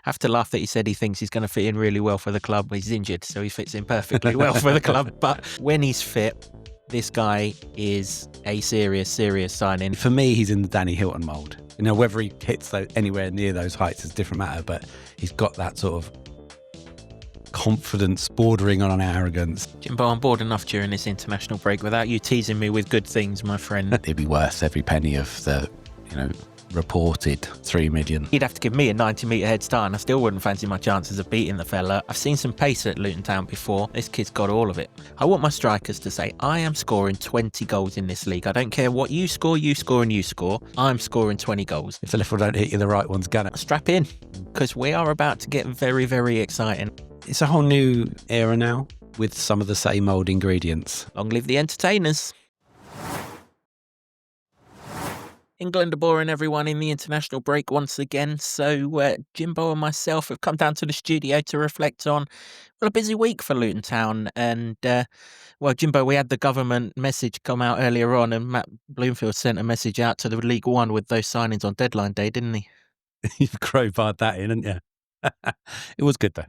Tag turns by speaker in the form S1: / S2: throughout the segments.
S1: have to laugh that he said he thinks he's going to fit in really well for the club. He's injured, so he fits in perfectly well for the club. But when he's fit, this guy is a serious signing.
S2: For me, he's in the Danny Hilton mould. You know, whether he hits anywhere near those heights is a different matter, but he's got that sort of confidence bordering on arrogance.
S1: Jimbo, I'm bored enough during this international break without you teasing me with good things, my friend.
S2: It'd be worth every penny of the, reported 3 million.
S1: He'd have to give me a 90-metre head start, and I still wouldn't fancy my chances of beating the fella. I've seen some pace at Luton Town before. This kid's got all of it. I want my strikers to say, I am scoring 20 goals in this league. I don't care what you score, and you score. I'm scoring 20 goals.
S2: If the left one don't hit you, the right one's gonna.
S1: Strap in, because we are about to get very, very exciting.
S2: It's a whole new era now with some of the same old ingredients.
S1: Long live the entertainers. England are boring everyone in the international break once again, so Jimbo and myself have come down to the studio to reflect on a busy week for Luton Town. And, Jimbo, we had the government message come out earlier on, and Matt Bloomfield sent a message out to the League One with those signings on deadline day, didn't he?
S2: You've crowbarred that in, haven't you? It was good, though.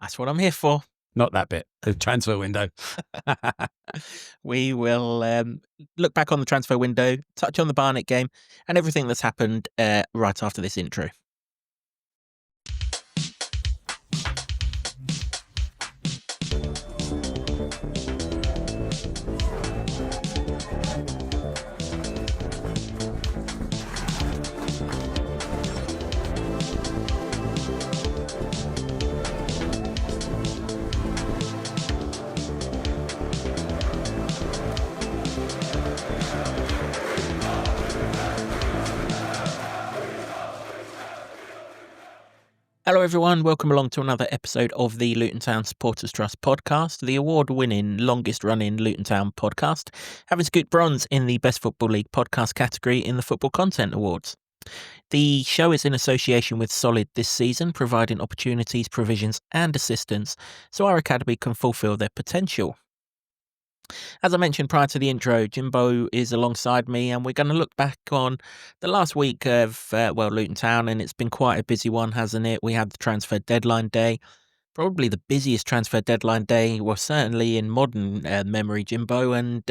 S1: That's what I'm here for.
S2: Not that bit, the transfer window.
S1: We will look back on the transfer window, touch on the Barnet game, and everything that's happened right after this intro. Hello everyone, welcome along to another episode of the Luton Town Supporters Trust podcast, the award-winning, longest-running Luton Town podcast, having scooped bronze in the Best Football League podcast category in the Football Content Awards. The show is in association with Solid this season, providing opportunities, provisions and assistance so our academy can fulfil their potential. As I mentioned prior to the intro, Jimbo is alongside me, and we're going to look back on the last week of, Luton Town, and it's been quite a busy one, hasn't it? We had the transfer deadline day, probably the busiest transfer deadline day, well, certainly in modern memory, Jimbo, and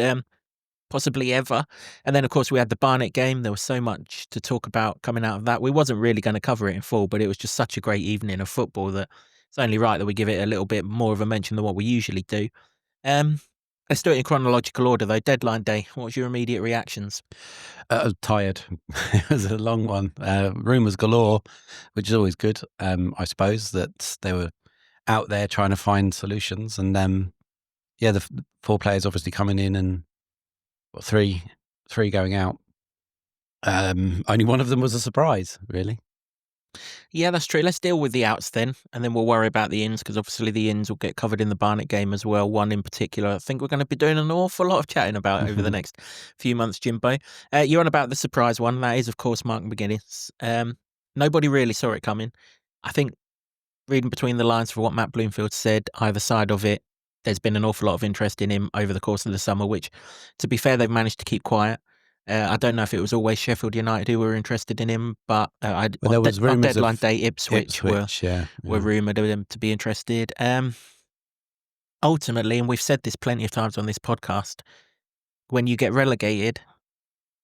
S1: possibly ever. And then, of course, we had the Barnet game. There was so much to talk about coming out of that. We wasn't really going to cover it in full, but it was just such a great evening of football that it's only right that we give it a little bit more of a mention than what we usually do. Let's do it in chronological order, though. Deadline day, what was your immediate reactions?
S2: Tired. It was a long one. Rumours galore, which is always good, I suppose, that they were out there trying to find solutions. And the 4 players obviously coming in and three going out. Only one of them was a surprise, really.
S1: Yeah, that's true. Let's deal with the outs then, and then we'll worry about the ins, because obviously the ins will get covered in the Barnet game as well. One in particular, I think we're going to be doing an awful lot of chatting about over the next few months, Jimbo. You're on about the surprise one. That is, of course, Mark McGuinness. Nobody really saw it coming. I think, reading between the lines for what Matt Bloomfield said, either side of it, there's been an awful lot of interest in him over the course of the summer, which, to be fair, they've managed to keep quiet. I don't know if it was always Sheffield United who were interested in him, but
S2: there was
S1: on deadline day, Ipswich were
S2: yeah.
S1: rumoured of them to be interested. Ultimately, and we've said this plenty of times on this podcast, when you get relegated,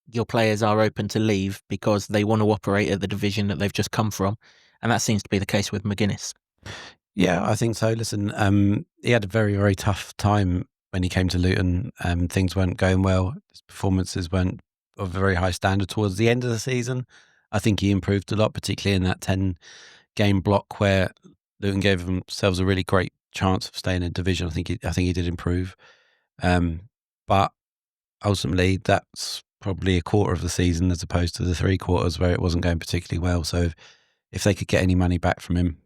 S1: your players are open to leave because they want to operate at the division that they've just come from, and that seems to be the case with McGuinness.
S2: Yeah, I think so. Listen, he had a very, very tough time when he came to Luton. Things weren't going well. His performances weren't of a very high standard towards the end of the season. I think he improved a lot, particularly in that 10-game block where Luton gave themselves a really great chance of staying in division. I think he did improve. But ultimately, that's probably a quarter of the season as opposed to the 3 quarters where it wasn't going particularly well. So if they could get any money back from him,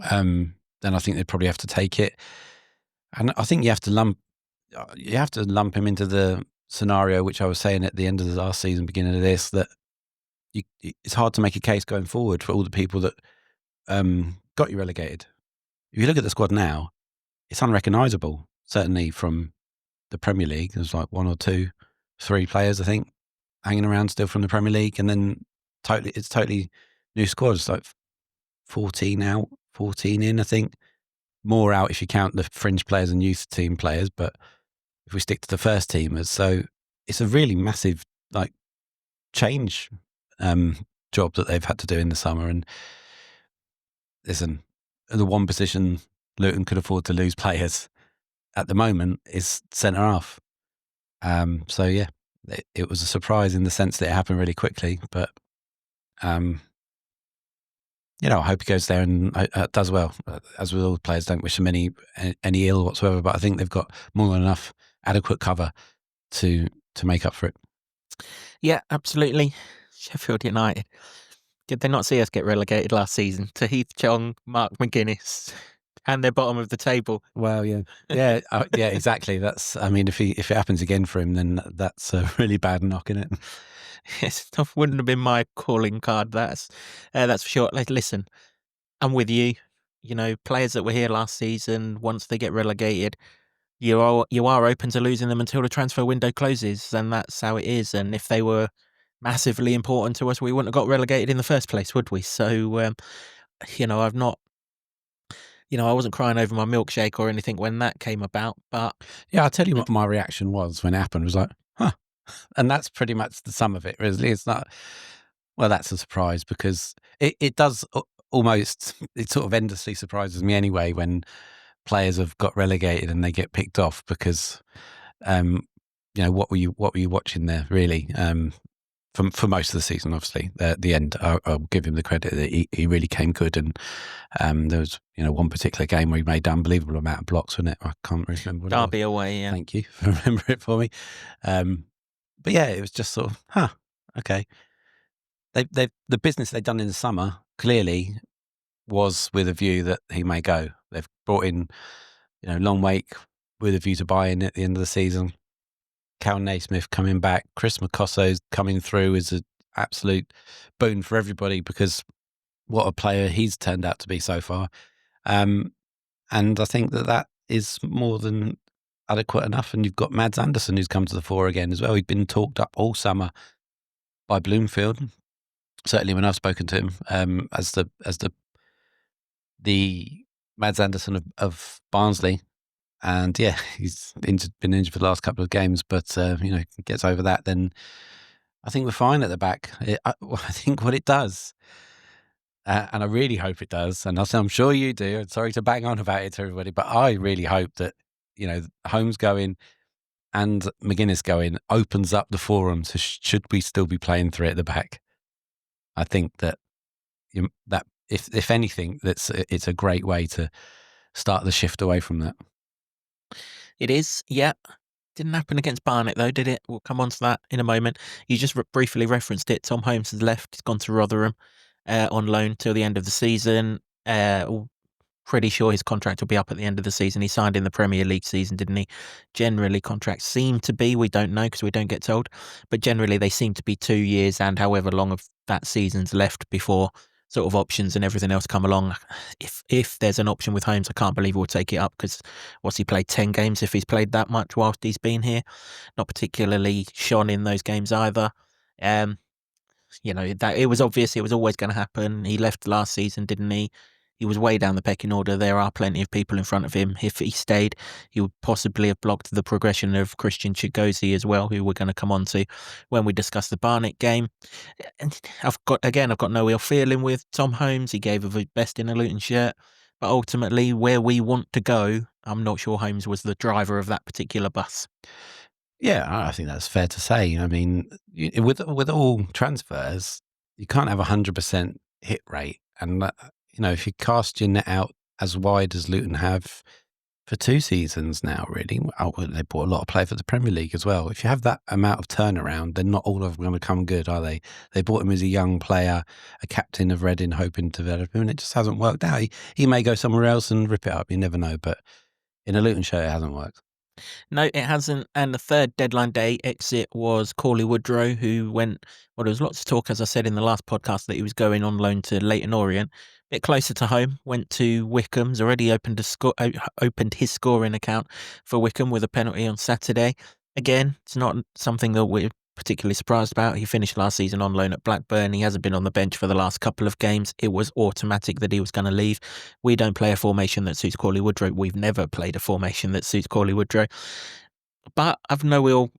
S2: then I think they'd probably have to take it. And I think you have to lump him into the scenario, which I was saying at the end of the last season, beginning of this, that it's hard to make a case going forward for all the people that got you relegated. If you look at the squad now, it's unrecognisable, certainly from the Premier League. There's like 1 or 2, 3 players, I think, hanging around still from the Premier League, and then it's totally new squads, like 14 out, 14 in, I think. More out if you count the fringe players and youth team players, but if we stick to the first teamers, so it's a really massive like change job that they've had to do in the summer. And listen, the one position Luton could afford to lose players at the moment is centre half. So yeah, it was a surprise in the sense that it happened really quickly, but I hope he goes there and does well. As with all the players, don't wish them any ill whatsoever, but I think they've got more than enough adequate cover to make up for it.
S1: Yeah, absolutely. Sheffield United. Did they not see us get relegated last season to Heath Chong, Mark McGuinness, and they're bottom of the table?
S2: Well, yeah, yeah, exactly. That's. I mean, if it happens again for him, then that's a really bad knock, isn't it?
S1: Yes, that wouldn't have been my calling card. That's for sure. Listen, I'm with you. Players that were here last season, once they get relegated, you are open to losing them until the transfer window closes, and that's how it is. And if they were massively important to us, we wouldn't have got relegated in the first place, would we? So, I've not, I wasn't crying over my milkshake or anything when that came about. But
S2: yeah, I'll tell you what my reaction was when it happened. It was like, huh. And that's pretty much the sum of it, really. It's not, well, that's a surprise because it does almost, it sort of endlessly surprises me anyway when players have got relegated and they get picked off because, what were you watching there, really? For most of the season, obviously, at the end, I'll give him the credit that he really came good. And there was, one particular game where he made an unbelievable amount of blocks, wasn't it? I can't remember what
S1: Derby
S2: it was.
S1: away, yeah.
S2: Thank you for remembering it for me. But yeah, it was just sort of, okay. The business they've done in the summer clearly was with a view that he may go. They've brought in, Long Wake with a view to buy in at the end of the season. Cal Naismith coming back, Chris Mokosso's coming through is an absolute boon for everybody because what a player he's turned out to be so far. And I think that is more than adequate enough. And you've got Mads Anderson who's come to the fore again as well. He'd been talked up all summer by Bloomfield. Certainly when I've spoken to him, as the Mads Anderson of Barnsley. And yeah, he's been injured for the last couple of games, but gets over that, then I think we're fine at the back. I think what it does, and I really hope it does, and I'm sure you do. I'm sorry to bang on about it to everybody, but I really hope that Holmes going and McGuinness going opens up the forum. So should we still be playing three at the back? I think that that if anything, it's a great way to start the shift away from that.
S1: It is, yeah. Didn't happen against Barnet, though, did it? We'll come on to that in a moment. You just briefly referenced it. Tom Holmes has left. He's gone to Rotherham on loan till the end of the season. Pretty sure his contract will be up at the end of the season. He signed in the Premier League season, didn't he? Generally, contracts seem to be, we don't know because we don't get told, but generally they seem to be 2 years and however long of that season's left before sort of options and everything else come along. If there's an option with Holmes, I can't believe we'll take it up because what's he played 10 games if he's played that much whilst he's been here? Not particularly shone in those games either. That it was obvious it was always going to happen. He left last season, didn't he? He was way down the pecking order. There are plenty of people in front of him. If he stayed, he would possibly have blocked the progression of Christian Chigozie as well, who we're going to come on to when we discuss the Barnet game. And I've got no ill feeling with Tom Holmes. He gave of his best in a Luton shirt. But ultimately, where we want to go, I'm not sure Holmes was the driver of that particular bus.
S2: Yeah, I think that's fair to say. I mean, with all transfers, you can't have 100% hit rate. And, if you cast your net out as wide as Luton have for 2 seasons now, really, they bought a lot of play for the Premier League as well. If you have that amount of turnaround, then not all of them going to come good, are they? They bought him as a young player, a captain of Reading, hoping to develop him, and it just hasn't worked out. He may go somewhere else and rip it up. You never know. But in a Luton shirt, it hasn't worked.
S1: No, it hasn't. And the third deadline day exit was Cauley Woodrow, who went, well, there was lots of talk, as I said in the last podcast, that he was going on loan to Leyton Orient. A bit closer to home, went to Wycombe's, already opened his scoring account for Wycombe with a penalty on Saturday. Again, it's not something that we're particularly surprised about. He finished last season on loan at Blackburn. He hasn't been on the bench for the last couple of games. It was automatic that he was going to leave. We don't play a formation that suits Cauley Woodrow. We've never played a formation that suits Cauley Woodrow. But I've no ill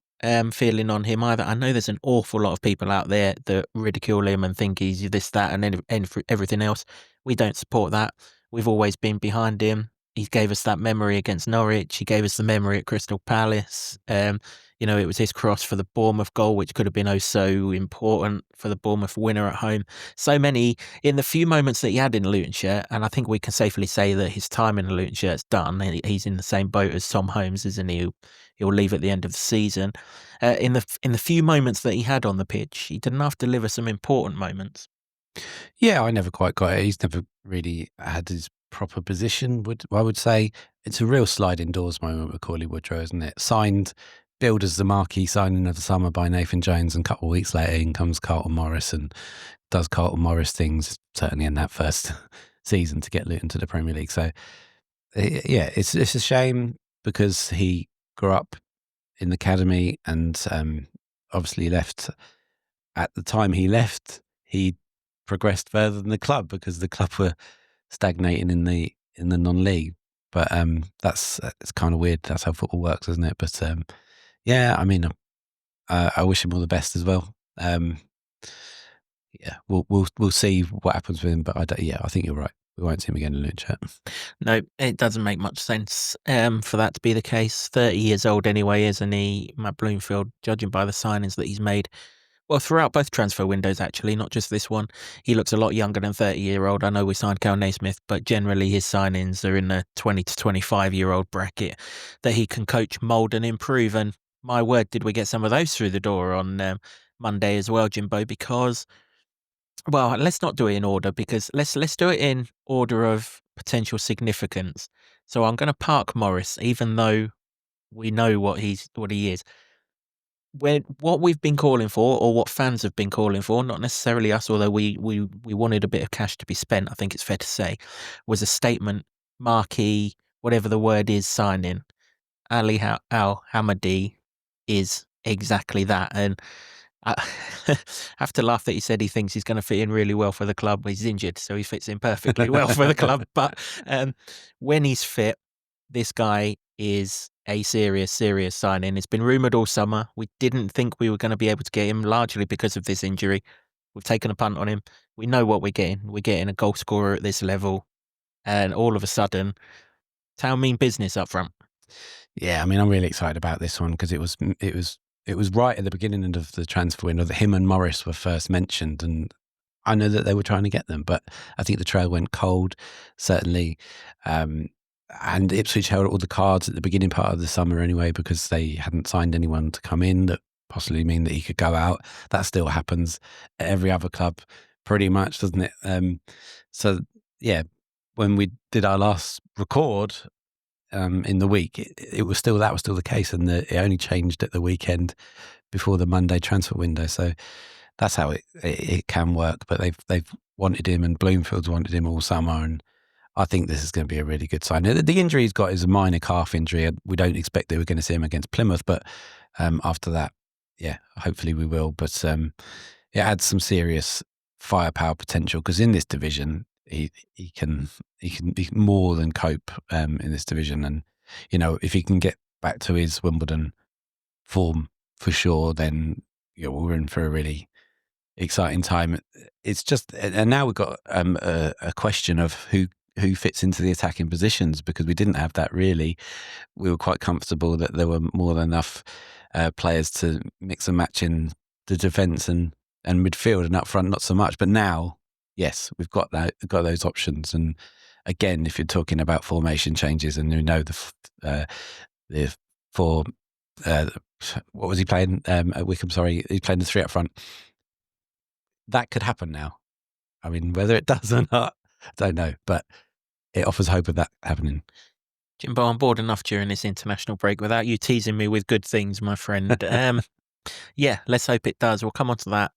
S1: feeling on him either. I know there's an awful lot of people out there that ridicule him and think he's this, that, and everything else. We don't support that. We've always been behind him. He gave us that memory against Norwich. He gave us the memory at Crystal Palace. It was his cross for the Bournemouth goal, which could have been so important for the Bournemouth winner at home. So many, in the few moments that he had in the Luton shirt, and I think we can safely say that his time in the Luton shirt's done. He's in the same boat as Tom Holmes, isn't he? He'll leave at the end of the season. In the few moments that he had on the pitch, he did enough to deliver some important moments.
S2: Yeah, I never quite got it. He's never really had his proper position. I would say it's a real sliding doors moment with Cauley Woodrow, isn't it? Billed as the marquee signing of the summer by Nathan Jones, and a couple of weeks later in comes Carlton Morris and does Carlton Morris things, certainly in that first season, to get Luton to the Premier League. So, yeah, it's a shame because he grew up in the academy and obviously left. At the time he left, he progressed further than the club because the club were stagnating in the non-league. But it's kind of weird. That's how football works, isn't it? But yeah, I mean, I wish him all the best as well. Yeah, we'll see what happens with him. But I think you're right. We won't see him again in Luton chat.
S1: No, it doesn't make much sense for that to be the case. 30 years old anyway, isn't he, Matt Bloomfield, judging by the signings that he's made? Well, throughout both transfer windows, actually, not just this one. He looks a lot younger than 30-year-old. I know we signed Cal Naismith, but generally his signings are in the 20 to 25-year-old bracket that he can coach, mould and improve. And my word, did we get some of those through the door on Monday as well, Jimbo, because... Well, let's not do it in order because let's do it in order of potential significance. So I'm going to park Morris, even though we know what he is. What we've been calling for, or what fans have been calling for, not necessarily us, although we wanted a bit of cash to be spent, I think it's fair to say, was a statement, marquee, whatever the word is, signing. Al-Hamadi is exactly that, and I have to laugh that he said he thinks he's going to fit in really well for the club. He's injured, so he fits in perfectly well for the club. But when he's fit, this guy is a serious signing. It's been rumoured all summer. We didn't think we were going to be able to get him, largely because of this injury. We've taken a punt on him. We know what we're getting. We're getting a goal scorer at this level. And all of a sudden, Town mean business up front.
S2: Yeah, I mean, I'm really excited about this one because it was right at the beginning of the transfer window that him and Morris were first mentioned, and I know that they were trying to get them, but I think the trail went cold, certainly. And Ipswich held all the cards at the beginning part of the summer anyway because they hadn't signed anyone to come in that possibly mean that he could go out. That still happens at every other club pretty much, doesn't it? So, yeah, when we did our last record, in the week, that was still the case, and it only changed at the weekend before the Monday transfer window. So that's how it can work. But they've wanted him, and Bloomfield's wanted him all summer, and I think this is going to be a really good sign. The injury he's got is a minor calf injury. We don't expect that we're going to see him against Plymouth, but after that, yeah, hopefully we will. But it adds some serious firepower potential because in this division, he can more than cope in this division, and if he can get back to his Wimbledon form for sure, then we're in for a really exciting time. It's just, and now we've got a question of who fits into the attacking positions because we didn't have that really. We were quite comfortable that there were more than enough players to mix and match in the defence and midfield, and up front not so much. But now, yes, we've got those options. And again, if you're talking about formation changes, and the four, what was he playing at Wickham? Sorry, he's playing the three up front. That could happen now. I mean, whether it does or not, I don't know, but it offers hope of that happening.
S1: Jimbo, I'm bored enough during this international break without you teasing me with good things, my friend. Yeah, let's hope it does. We'll come on to that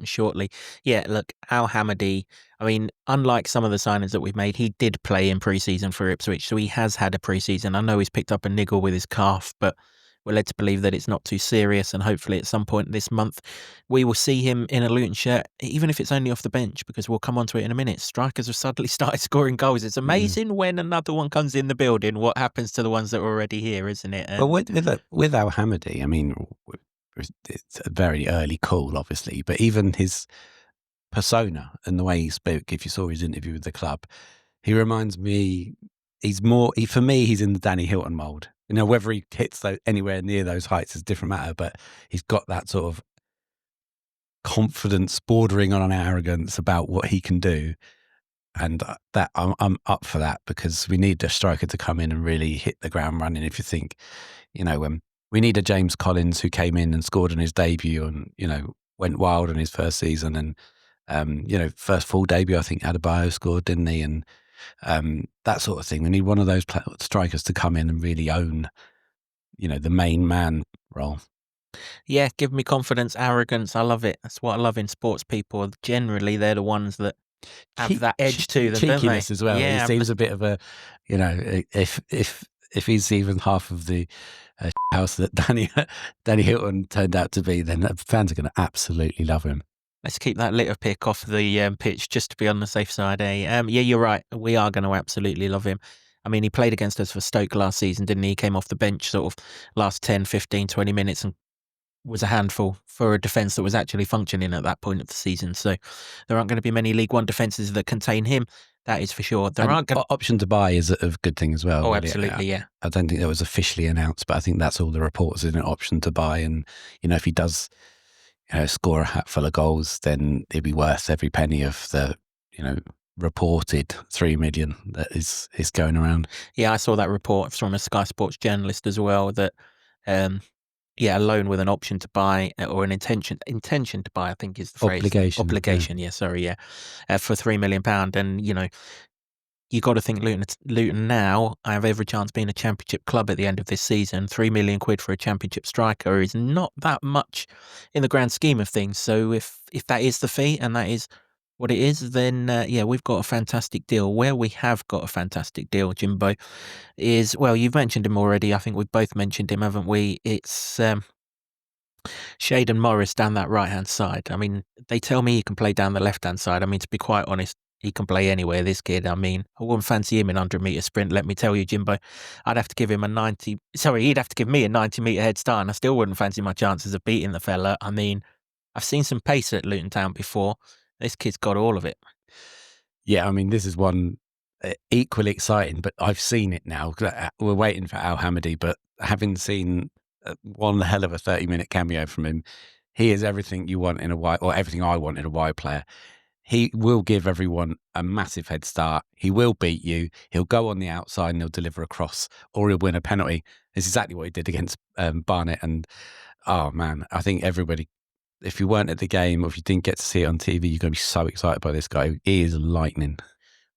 S1: shortly. Yeah, look, Al-Hamadi, I mean, unlike some of the signings that we've made, he did play in pre-season for Ipswich, so he has had a pre-season. I know he's picked up a niggle with his calf, but we're led to believe that it's not too serious, and hopefully at some point this month we will see him in a Luton shirt, even if it's only off the bench, because we'll come on to it in a minute. Strikers have suddenly started scoring goals. It's amazing when another one comes in the building, what happens to the ones that are already here, isn't it?
S2: Well, with Al-Hamadi, I mean, it's a very early call, obviously, but even his persona and the way he spoke, if you saw his interview with the club, he reminds me, for me, he's in the Danny Hilton mould. You know, whether he hits anywhere near those heights is a different matter, but he's got that sort of confidence bordering on arrogance about what he can do. And that I'm up for that, because we need a striker to come in and really hit the ground running. If you think, you know, we need a James Collins who came in and scored on his debut and, you know, went wild in his first season, and you know, first full debut, I think Adebayo scored, didn't he? And that sort of thing. We need one of those strikers to come in and really own, you know, the main man role.
S1: Yeah, give me confidence, arrogance. I love it. That's what I love in sports people. Generally, they're the ones that have that edge to them, don't they?
S2: Cheekiness as well.
S1: Yeah,
S2: He seems a bit of a, you know, if he's even half of the house that Danny Hilton turned out to be, then fans are going to absolutely love him.
S1: Let's keep that litter pick off the pitch just to be on the safe side, eh? Yeah, you're right. We are going to absolutely love him. I mean, he played against us for Stoke last season, didn't he? He came off the bench sort of last 10, 15, 20 minutes and was a handful for a defence that was actually functioning at that point of the season. So there aren't going to be many League One defences that contain him. That is for sure. There aren't
S2: option to buy is a good thing as well.
S1: Oh,
S2: really.
S1: absolutely, yeah.
S2: I don't think that was officially announced, but I think that's all the reports, is an option to buy. And, you know, if he does, you know, score a hat full of goals, then it'd be worth every penny of the, you know, reported 3 million that is going around.
S1: Yeah, I saw that report from a Sky Sports journalist as well that, yeah, a loan with an option to buy, or an intention to buy, I think is the phrase.
S2: Obligation.
S1: Yeah, sorry, yeah, for £3 million. And, you know, you got to think Luton now have every chance being a championship club at the end of this season. £3 million for a championship striker is not that much in the grand scheme of things. So if that is the fee and that is what it is, then yeah, we've got a fantastic deal. Where we have got a fantastic deal, Jimbo, is, well, you've mentioned him already. I think we've both mentioned him, haven't we? It's Shandon Morris down that right-hand side. I mean, they tell me he can play down the left-hand side. I mean, to be quite honest, he can play anywhere, this kid. I mean, I wouldn't fancy him in 100-metre sprint, let me tell you, Jimbo. He'd have to give me a 90-metre head start, and I still wouldn't fancy my chances of beating the fella. I mean, I've seen some pace at Luton Town before. This kid's got all of it.
S2: Yeah, I mean, this is one equally exciting, but I've seen it now. We're waiting for Al-Hamadi, but having seen one hell of a 30-minute cameo from him, he is everything you want in a wide, or everything I want in a wide player. He will give everyone a massive head start. He will beat you. He'll go on the outside and he'll deliver a cross, or he'll win a penalty. It's exactly what he did against Barnet. And, oh, man, I think everybody, if you weren't at the game or if you didn't get to see it on TV, you're going to be so excited by this guy. He is lightning.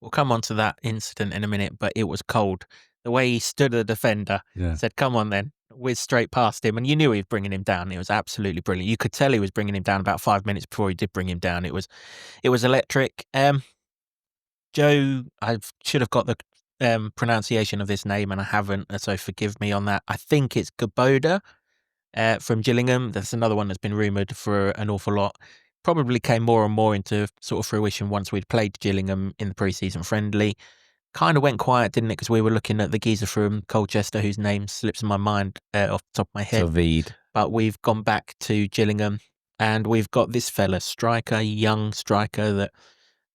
S1: We'll come on to that incident in a minute, but it was cold. The way he stood at the defender, said, come on then, whizzed straight past him, and you knew he was bringing him down. It was absolutely brilliant. You could tell he was bringing him down about 5 minutes before he did bring him down. It was electric. Joe, I should have got the pronunciation of this name, and I haven't, so forgive me on that. I think it's Gaboda from Gillingham. That's another one that's been rumoured for an awful lot. Probably came more and more into sort of fruition once we'd played Gillingham in the pre-season friendly. Kind of went quiet, didn't it? Because we were looking at the geezer from Colchester, whose name slips my mind off the top of my head.
S2: David.
S1: But we've gone back to Gillingham, and we've got this fella, young striker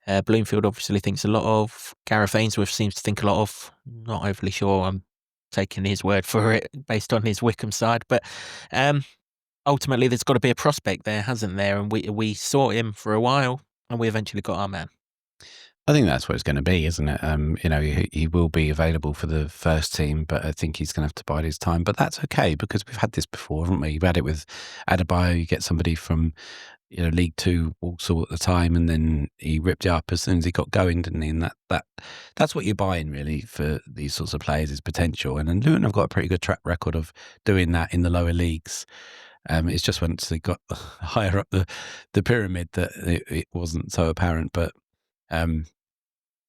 S1: that Bloomfield obviously thinks a lot of. Gareth Ainsworth seems to think a lot of. Not overly sure. I'm taking his word for it based on his Wycombe side, but ultimately there's got to be a prospect there, hasn't there? And we sought him for a while, and we eventually got our man.
S2: I think that's what it's going to be, isn't it? You know, he will be available for the first team, but I think he's going to have to bide his time. But that's okay, because we've had this before, haven't we? We've had it with Adebayo. You get somebody from, you know, League Two, Walsall at the time, and then he ripped it up as soon as he got going, didn't he? And that's what you're buying really for these sorts of players, is potential. And Luton have got a pretty good track record of doing that in the lower leagues. It's just once they got higher up the pyramid that it wasn't so apparent. But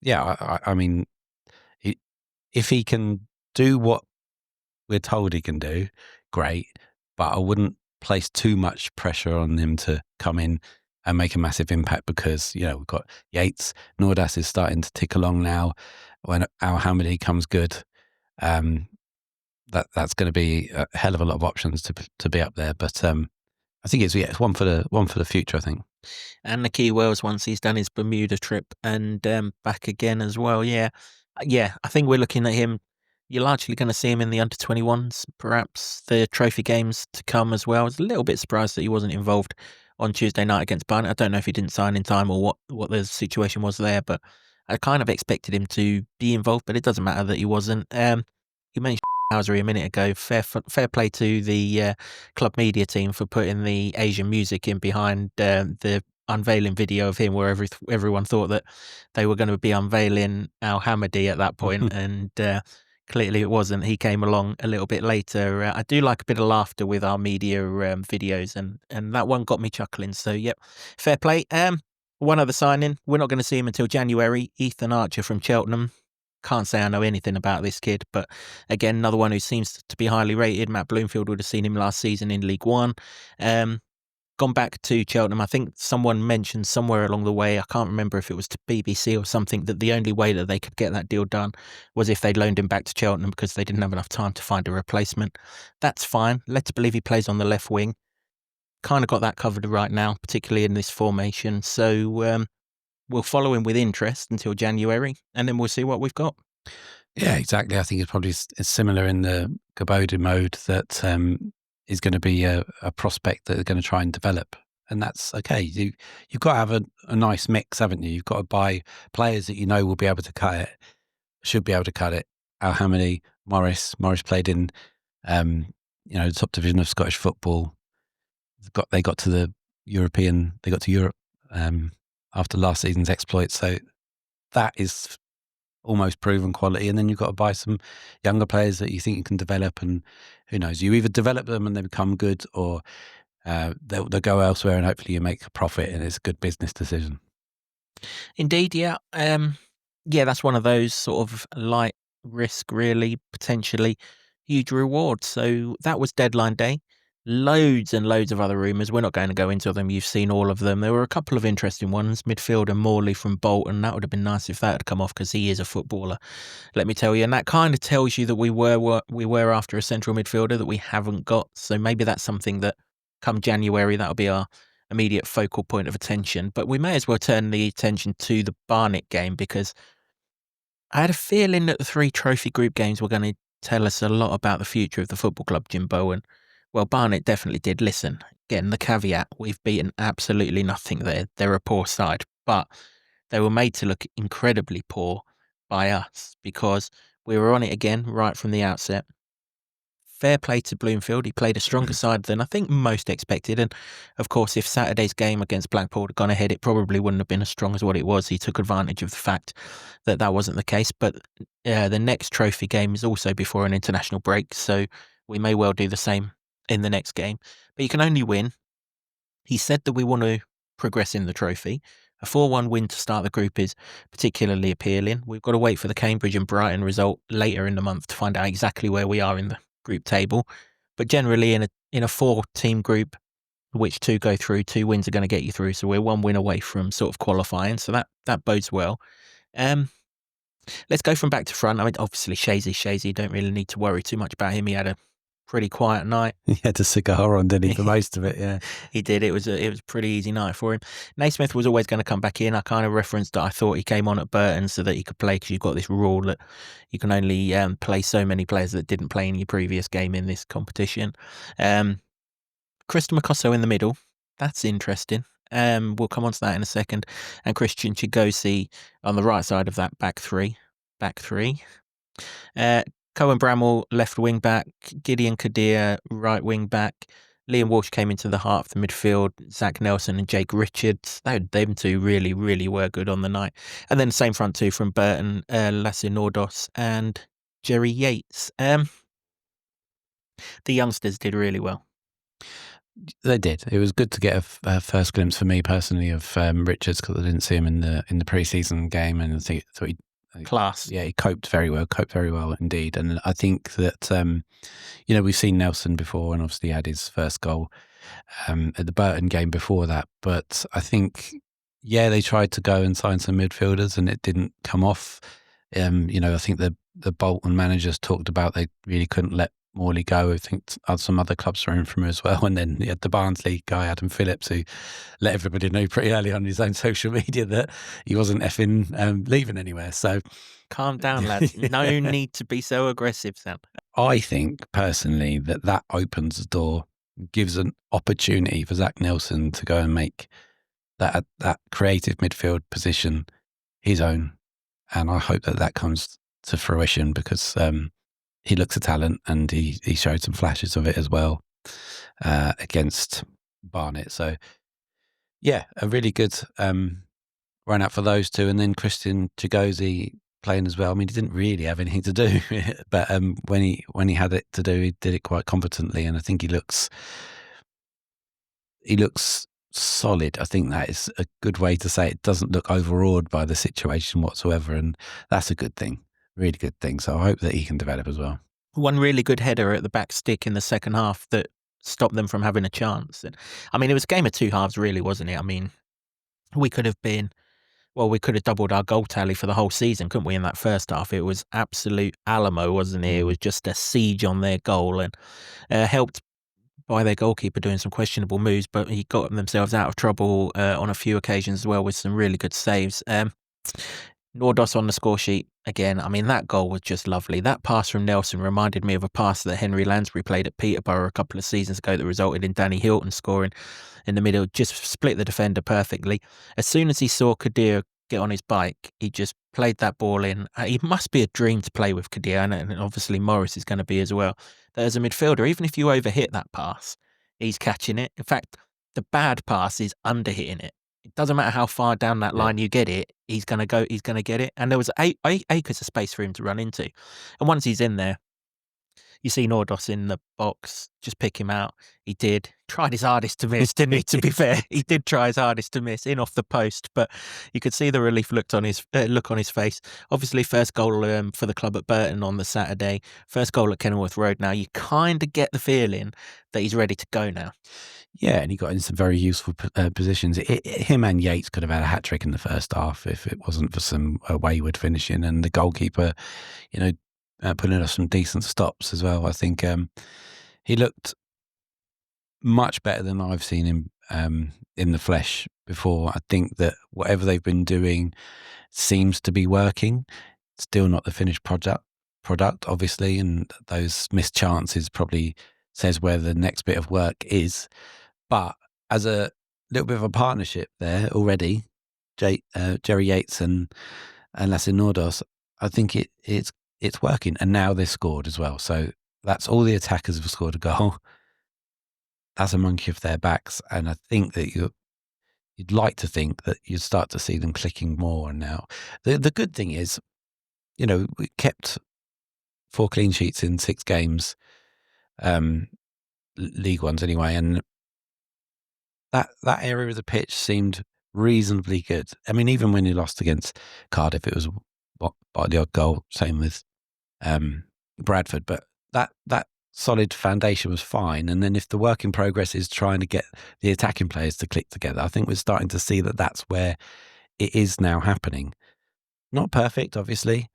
S2: yeah, I mean, if he can do what we're told he can do, great, but I wouldn't place too much pressure on him to come in and make a massive impact because, we've got Yates. Nordas is starting to tick along now. When Al-Hamadi comes good, that's going to be a hell of a lot of options to be up there. But I think it's one for the future, I think.
S1: And the Key Wells once he's done his Bermuda trip and back again as well. Yeah, I think we're looking at him. You're largely going to see him in the under-21s, perhaps the trophy games to come as well. I was a little bit surprised that he wasn't involved on Tuesday night against Barnet. I don't know if he didn't sign in time or what the situation was there, but I kind of expected him to be involved, but it doesn't matter that he wasn't. You mentioned Housery a minute ago. Fair play to the club media team for putting the Asian music in behind the unveiling video of him, where everyone thought that they were going to be unveiling Al-Hamadi at that point, and clearly it wasn't. He came along a little bit later. I do like a bit of laughter with our media videos, and that one got me chuckling. So, yep, fair play. One other signing. We're not going to see him until January. Ethan Archer from Cheltenham. Can't say I know anything about this kid, but again, another one who seems to be highly rated. Matt Bloomfield would have seen him last season in League One. Gone back to Cheltenham. I think someone mentioned somewhere along the way, I can't remember if it was to BBC or something, that the only way that they could get that deal done was if they loaned him back to Cheltenham because they didn't have enough time to find a replacement. That's fine. Let's believe he plays on the left wing. Kind of got that covered right now, particularly in this formation. So we'll follow him with interest until January, and then we'll see what we've got.
S2: Yeah, exactly. I think it's probably similar in the Gabodi mode that is going to be a prospect that they're going to try and develop. And that's okay. You've got to have a nice mix, haven't you? You've got to buy players that will be able to cut it, should be able to cut it. Al-Hamadi, Morris played in, the top division of Scottish football. They got to Europe after last season's exploits. So that is almost proven quality. And then you've got to buy some younger players that you think you can develop, and who knows, you either develop them and they become good, or they'll go elsewhere and hopefully you make a profit and it's a good business decision.
S1: Indeed, yeah. That's one of those sort of light risk, really, potentially huge reward. So that was deadline day. Loads and loads of other rumours. We're not going to go into them. You've seen all of them. There were a couple of interesting ones. Midfielder Morley from Bolton. That would have been nice if that had come off, because he is a footballer, let me tell you. And that kind of tells you that we were after a central midfielder that we haven't got. So maybe that's something that come January, that'll be our immediate focal point of attention. But we may as well turn the attention to the Barnet game, because I had a feeling that the 3 trophy group games were going to tell us a lot about the future of the football club, Jimbo. And well, Barnet definitely did. Listen, again, the caveat, we've beaten absolutely nothing there. They're a poor side, but they were made to look incredibly poor by us because we were on it again right from the outset. Fair play to Bloomfield. He played a stronger side than I think most expected. And of course, if Saturday's game against Blackpool had gone ahead, it probably wouldn't have been as strong as what it was. He took advantage of the fact that that wasn't the case. But the next trophy game is also before an international break, so we may well do the same in the next game. But you can only win. He said that we want to progress in the trophy. A 4-1 win to start the group is particularly appealing. We've got to wait for the Cambridge and Brighton result later in the month to find out exactly where we are in the group table. But generally in a 4-team group, which 2 go through, 2 wins are going to get you through. So we're 1 win away from sort of qualifying. So that bodes well. Let's go from back to front. I mean, obviously Shazy, don't really need to worry too much about him. He had a pretty quiet night.
S2: He had a cigar on, didn't he, for most of it? Yeah,
S1: he did. It was a pretty easy night for him. Naismith was always going to come back in. I kind of referenced that I thought he came on at Burton so that he could play, because you've got this rule that you can only play so many players that didn't play in your previous game in this competition. Krista Makosso in the middle. That's interesting. We'll come on to that in a second. And Christian Chigosi on the right side of that back three. Cohen Bramall, left wing back. Gideon Kadir, right wing back. Liam Walsh came into the heart of the midfield. Zach Nelson and Jake Richards. Them 2 really, really were good on the night. And then the same front 2 from Burton, Lasse Nordos and Jerry Yates. The youngsters did really well.
S2: They did. It was good to get a first glimpse for me personally of Richards, because I didn't see him in the pre-season game, and I thought he
S1: Class.
S2: Yeah, he coped very well indeed. And I think that, we've seen Nelson before and obviously had his first goal at the Burton game before that. But I think, they tried to go and sign some midfielders and it didn't come off. I think the Bolton managers talked about they really couldn't let Morley go. I think some other clubs were in from him as well. And then you had the Barnsley guy, Adam Phillips, who let everybody know pretty early on his own social media that he wasn't effing leaving anywhere. So
S1: calm down, lads. No need to be so aggressive, Sam.
S2: I think personally that opens the door, gives an opportunity for Zach Nelson to go and make that creative midfield position his own. And I hope that comes to fruition because he looks a talent and he showed some flashes of it as well against Barnet. So, yeah, a really good run out for those two. And then Christian Chigozie playing as well. I mean, he didn't really have anything to do, but when he had it to do, he did it quite competently. And I think he looks solid. I think that is a good way to say it. Doesn't look overawed by the situation whatsoever. And that's a good thing. Really good thing. So I hope that he can develop as well.
S1: One really good header at the back stick in the second half that stopped them from having a chance. And, I mean, it was a game of two halves, really, wasn't it? I mean, we could have doubled our goal tally for the whole season, couldn't we, in that first half? It was absolute Alamo, wasn't it? It was just a siege on their goal and helped by their goalkeeper doing some questionable moves, but he got themselves out of trouble on a few occasions as well with some really good saves. Nordos on the score sheet again. I mean, that goal was just lovely. That pass from Nelson reminded me of a pass that Henry Lansbury played at Peterborough a couple of seasons ago that resulted in Danny Hilton scoring in the middle, just split the defender perfectly. As soon as he saw Kadir get on his bike, he just played that ball in. He must be a dream to play with Kadir, and obviously Morris is going to be as well. That as a midfielder, even if you overhit that pass, he's catching it. In fact, the bad pass is underhitting it. It doesn't matter how far down that line you get it, he's going to get it. And there was acres of space for him to run into. And once he's in there, you see Nordos in the box, just pick him out. He did. Tried his hardest to miss, didn't he, to be fair? He did try his hardest to miss, in off the post, but you could see the relief look on his face. Obviously, first goal for the club at Burton on the Saturday, first goal at Kenilworth Road now. You kind of get the feeling that he's ready to go now.
S2: Yeah, and he got in some very useful positions. Him and Yates could have had a hat-trick in the first half if it wasn't for some wayward finishing, and the goalkeeper, putting up some decent stops as well. I think he looked much better than I've seen him in the flesh before. I think that whatever they've been doing seems to be working. Still not the finished product, obviously, and those missed chances probably says where the next bit of work is. But as a little bit of a partnership there already, Jerry Yates and Lasse Nordos, I think it's working. And now they've scored as well. So that's all the attackers have scored a goal. That's a monkey off their backs. And I think that you'd like to think that you'd start to see them clicking more now. The good thing is, we kept 4 clean sheets in 6 games, league ones anyway, and that area of the pitch seemed reasonably good. I mean, even when you lost against Cardiff, it was by the odd goal, same with Bradford, but that solid foundation was fine. And then if the work in progress is trying to get the attacking players to click together, I think we're starting to see that that's where it is now happening. Not perfect, obviously,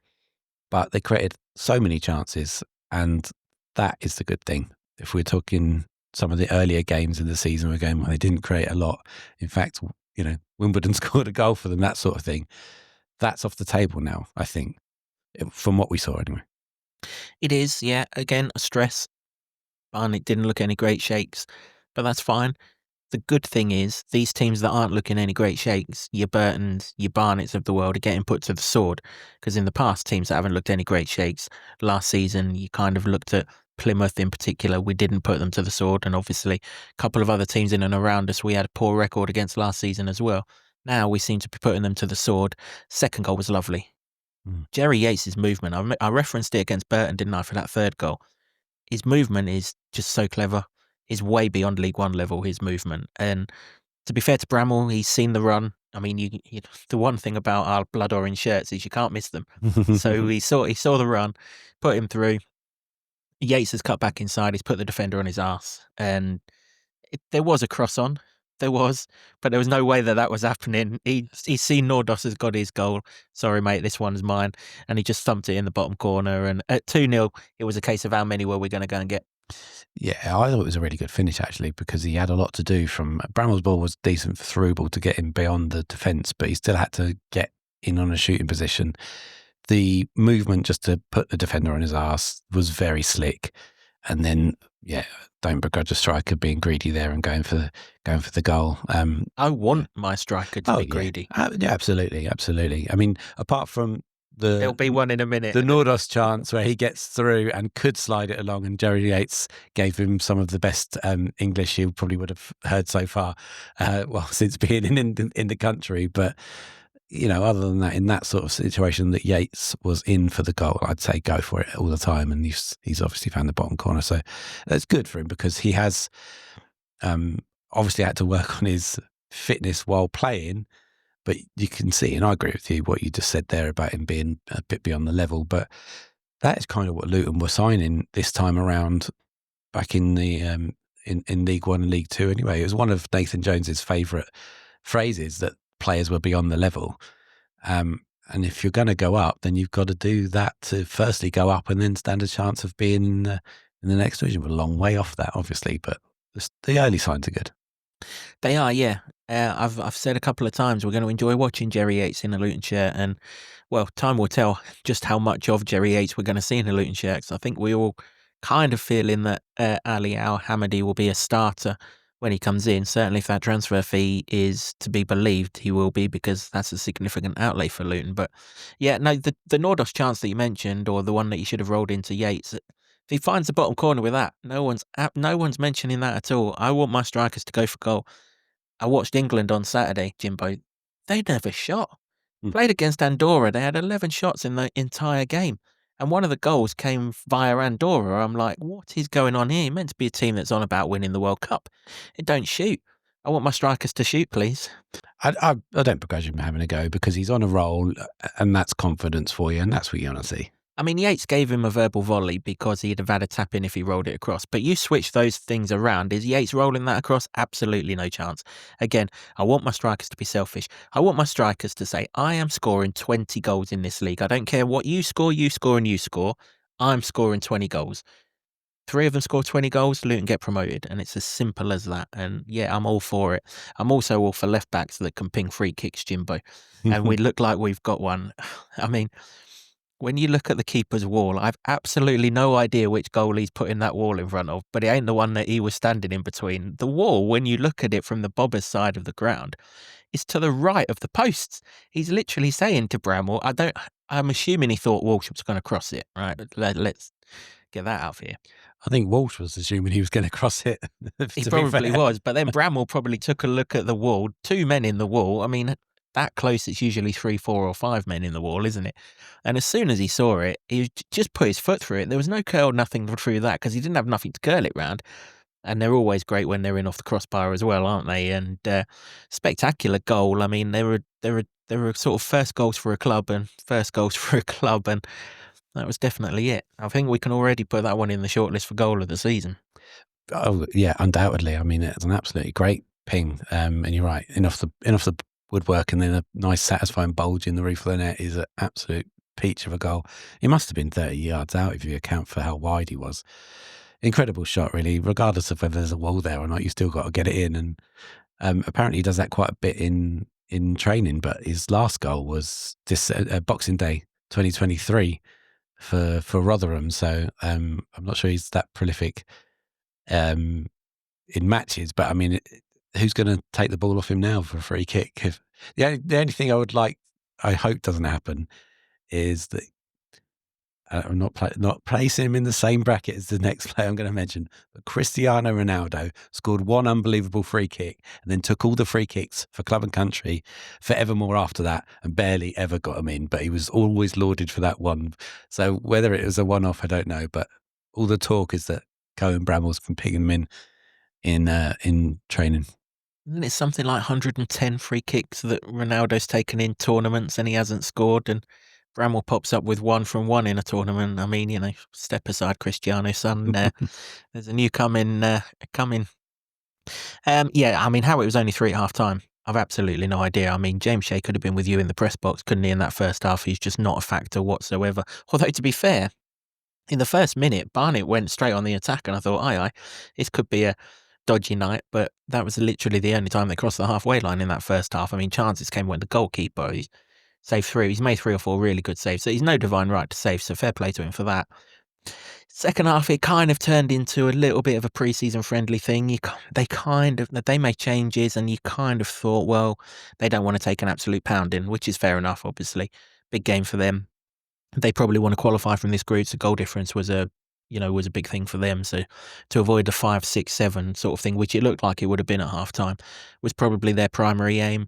S2: but they created so many chances, and that is the good thing. If we're talking some of the earlier games in the season, we're going, well, they didn't create a lot. In fact, Wimbledon scored a goal for them, that sort of thing. That's off the table now, I think, from what we saw anyway.
S1: It is, yeah. Again, a stress. Barnet didn't look any great shakes, but that's fine. The good thing is these teams that aren't looking any great shakes, your Burtons, your Barnets of the world, are getting put to the sword. Because in the past, teams that haven't looked any great shakes, last season, you kind of looked at Plymouth in particular, we didn't put them to the sword. And obviously, a couple of other teams in and around us, we had a poor record against last season as well. Now we seem to be putting them to the sword. Second goal was lovely. Jerry Yates' movement, I referenced it against Burton, didn't I, for that third goal. His movement is just so clever. Is way beyond League One level, his movement. And to be fair to Bramall, he's seen the run. I mean, the one thing about our blood orange shirts is you can't miss them. So he saw the run, put him through. Yates has cut back inside. He's put the defender on his arse, and there was a cross on. There was, but there was no way that was happening. He's seen Nordos has got his goal. Sorry, mate, this one's mine. And he just thumped it in the bottom corner. And at 2-0, it was a case of how many were we going to go and get?
S2: Yeah, I thought it was a really good finish, actually, because he had a lot to do. From Bramall's ball was decent for through ball to get him beyond the defence, but he still had to get in on a shooting position. The movement just to put the defender on his arse was very slick. And then, yeah, don't begrudge a striker being greedy there and going for the goal.
S1: I want my striker to be greedy.
S2: Yeah, absolutely. I mean, apart from
S1: there'll be one in a minute.
S2: The Nordos chance where he gets through and could slide it along, and Jerry Yates gave him some of the best English he probably would have heard so far, since being in the country. But other than that, in that sort of situation that Yates was in for the goal, I'd say go for it all the time. And he's obviously found the bottom corner, so that's good for him because he has obviously had to work on his fitness while playing. But you can see, and I agree with you, what you just said there about him being a bit beyond the level. But that is kind of what Luton were signing this time around, back in the in League One and League Two. Anyway, it was one of Nathan Jones's favourite phrases that players were beyond the level. And if you're going to go up, then you've got to do that to firstly go up and then stand a chance of being in the next division. We're a long way off that, obviously, but the early signs are good.
S1: They are, yeah. I've said a couple of times we're going to enjoy watching Jerry Yates in a Luton shirt, and well, time will tell just how much of Jerry Yates we're going to see in a Luton shirt. So I think we all kind of feeling that Ali Al-Hamadi will be a starter when he comes in. Certainly, if that transfer fee is to be believed, he will be, because that's a significant outlay for Luton. But yeah, no, the Nordos chance that you mentioned, or the one that you should have rolled into Yates, if he finds the bottom corner with that, no one's mentioning that at all. I want my strikers to go for goal. I watched England on Saturday, Jimbo. They never shot. Played against Andorra. They had 11 shots in the entire game. And one of the goals came via Andorra. I'm like, what is going on here? You're meant to be a team that's on about winning the World Cup. It don't shoot. I want my strikers to shoot, please.
S2: I don't begrudge him having a go, because he's on a roll, and that's confidence for you, and that's what you want to see.
S1: I mean, Yates gave him a verbal volley because he'd have had a tap in if he rolled it across. But you switch those things around. Is Yates rolling that across? Absolutely no chance. Again, I want my strikers to be selfish. I want my strikers to say, I am scoring 20 goals in this league. I don't care what you score, and you score. I'm scoring 20 goals. 3 of them score 20 goals, Luton get promoted. And it's as simple as that. And yeah, I'm all for it. I'm also all for left backs that can ping free kicks, Jimbo. And we look like we've got one. I mean, when you look at the keeper's wall, I've absolutely no idea which goal he's putting that wall in front of, but it ain't the one that he was standing in between. The wall, when you look at it from the Bobbers side of the ground, is to the right of the posts. He's literally saying to Bramall, I'm assuming he thought Walsh was going to cross it, right? Let's get that out of here.
S2: I think Walsh was assuming he was going to cross it.
S1: He probably was, but then Bramall probably took a look at the wall, 2 men in the wall. I mean, that close, it's usually 3, 4 or 5 men in the wall, isn't it? And as soon as he saw it, he just put his foot through it. There was no curl, nothing through that, because he didn't have nothing to curl it round. And they're always great when they're in off the crossbar as well, aren't they? And spectacular goal. I mean, there were sort of first goals for a club, and that was definitely it. I think we can already put that one in the shortlist for goal of the season.
S2: Oh yeah, undoubtedly. I mean, it's an absolutely great ping. And you're right, in off the woodwork, and then a nice satisfying bulge in the roof of the net is an absolute peach of a goal. He must have been 30 yards out if you account for how wide he was. Incredible shot, really. Regardless of whether there's a wall there or not, you still got to get it in. And apparently he does that quite a bit in training. But his last goal was this Boxing Day 2023 for Rotherham. So I'm not sure he's that prolific in matches. But I mean, who's going to take the ball off him now for a free kick? If the only thing I hope doesn't happen, is that I'm not placing him in the same bracket as the next player I'm going to mention, but Cristiano Ronaldo scored one unbelievable free kick and then took all the free kicks for club and country forevermore after that, and barely ever got them in, but he was always lauded for that one. So whether it was a one-off, I don't know, but all the talk is that Cohen Bramall's been picking them in training.
S1: Isn't it something like 110 free kicks that Ronaldo's taken in tournaments and he hasn't scored, and Bramall pops up with 1 from 1 in a tournament? I mean, step aside Cristiano's son. There's a new coming. Yeah, I mean, how it was only 3 at half time, I've absolutely no idea. I mean, James Shea could have been with you in the press box, couldn't he, in that first half? He's just not a factor whatsoever. Although, to be fair, in the first minute, Barnet went straight on the attack, and I thought, aye, this could be a dodgy night, but that was literally the only time they crossed the halfway line in that first half. I mean, chances came when the goalkeeper, he saved 3. He's made 3 or 4 really good saves, so he's no divine right to save, so fair play to him for that. Second half, it kind of turned into a little bit of a pre-season friendly thing. They made changes, and you kind of thought, well, they don't want to take an absolute pounding, which is fair enough, obviously. Big game for them. They probably want to qualify from this group, so goal difference was a big thing for them. So to avoid the 5, 6, 7 sort of thing, which it looked like it would have been at half time, was probably their primary aim.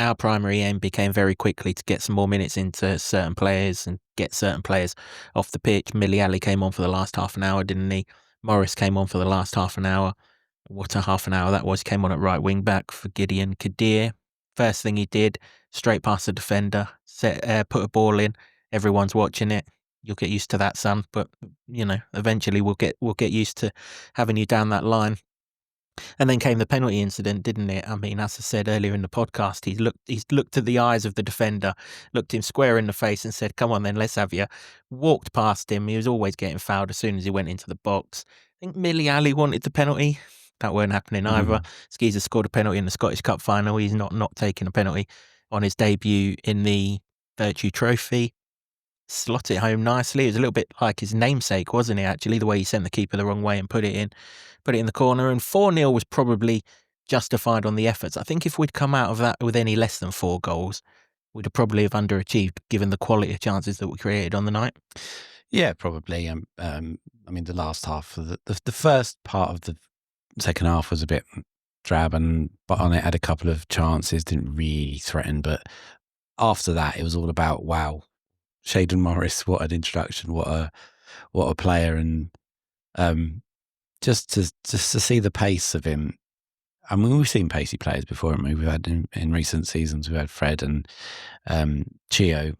S1: Our primary aim became very quickly to get some more minutes into certain players and get certain players off the pitch. Miliali came on for the last half an hour, didn't he? Morris came on for the last half an hour. What a half an hour that was. Came on at right wing back for Gideon Kadir. First thing he did, straight past the defender, put a ball in. Everyone's watching it. You'll get used to that, son. But eventually we'll get used to having you down that line. And then came the penalty incident, didn't it? I mean, as I said earlier in the podcast, he's looked at the eyes of the defender, looked him square in the face, and said, "Come on, then, let's have you." Walked past him. He was always getting fouled as soon as he went into the box. I think Miliali wanted the penalty. That weren't happening either. Skeezer scored a penalty in the Scottish Cup final. He's not taking a penalty on his debut in the Vertu Trophy. Slot it home nicely. It was a little bit like his namesake, wasn't it, actually, the way he sent the keeper the wrong way and put it in the corner. And 4-0 was probably justified on the efforts. I think if we'd come out of that with any less than 4 goals, we'd have probably have underachieved given the quality of chances that we created on the night.
S2: Yeah, probably. I mean, the last half, the first part of the second half was a bit drab, and Barnet had a couple of chances, didn't really threaten. But after that, it was all about, wow, Shandon Morris, what an introduction, what a player, and just to see the pace of him. I mean, we've seen pacey players before, haven't we? We've had in recent seasons, we've had Fred and Chio.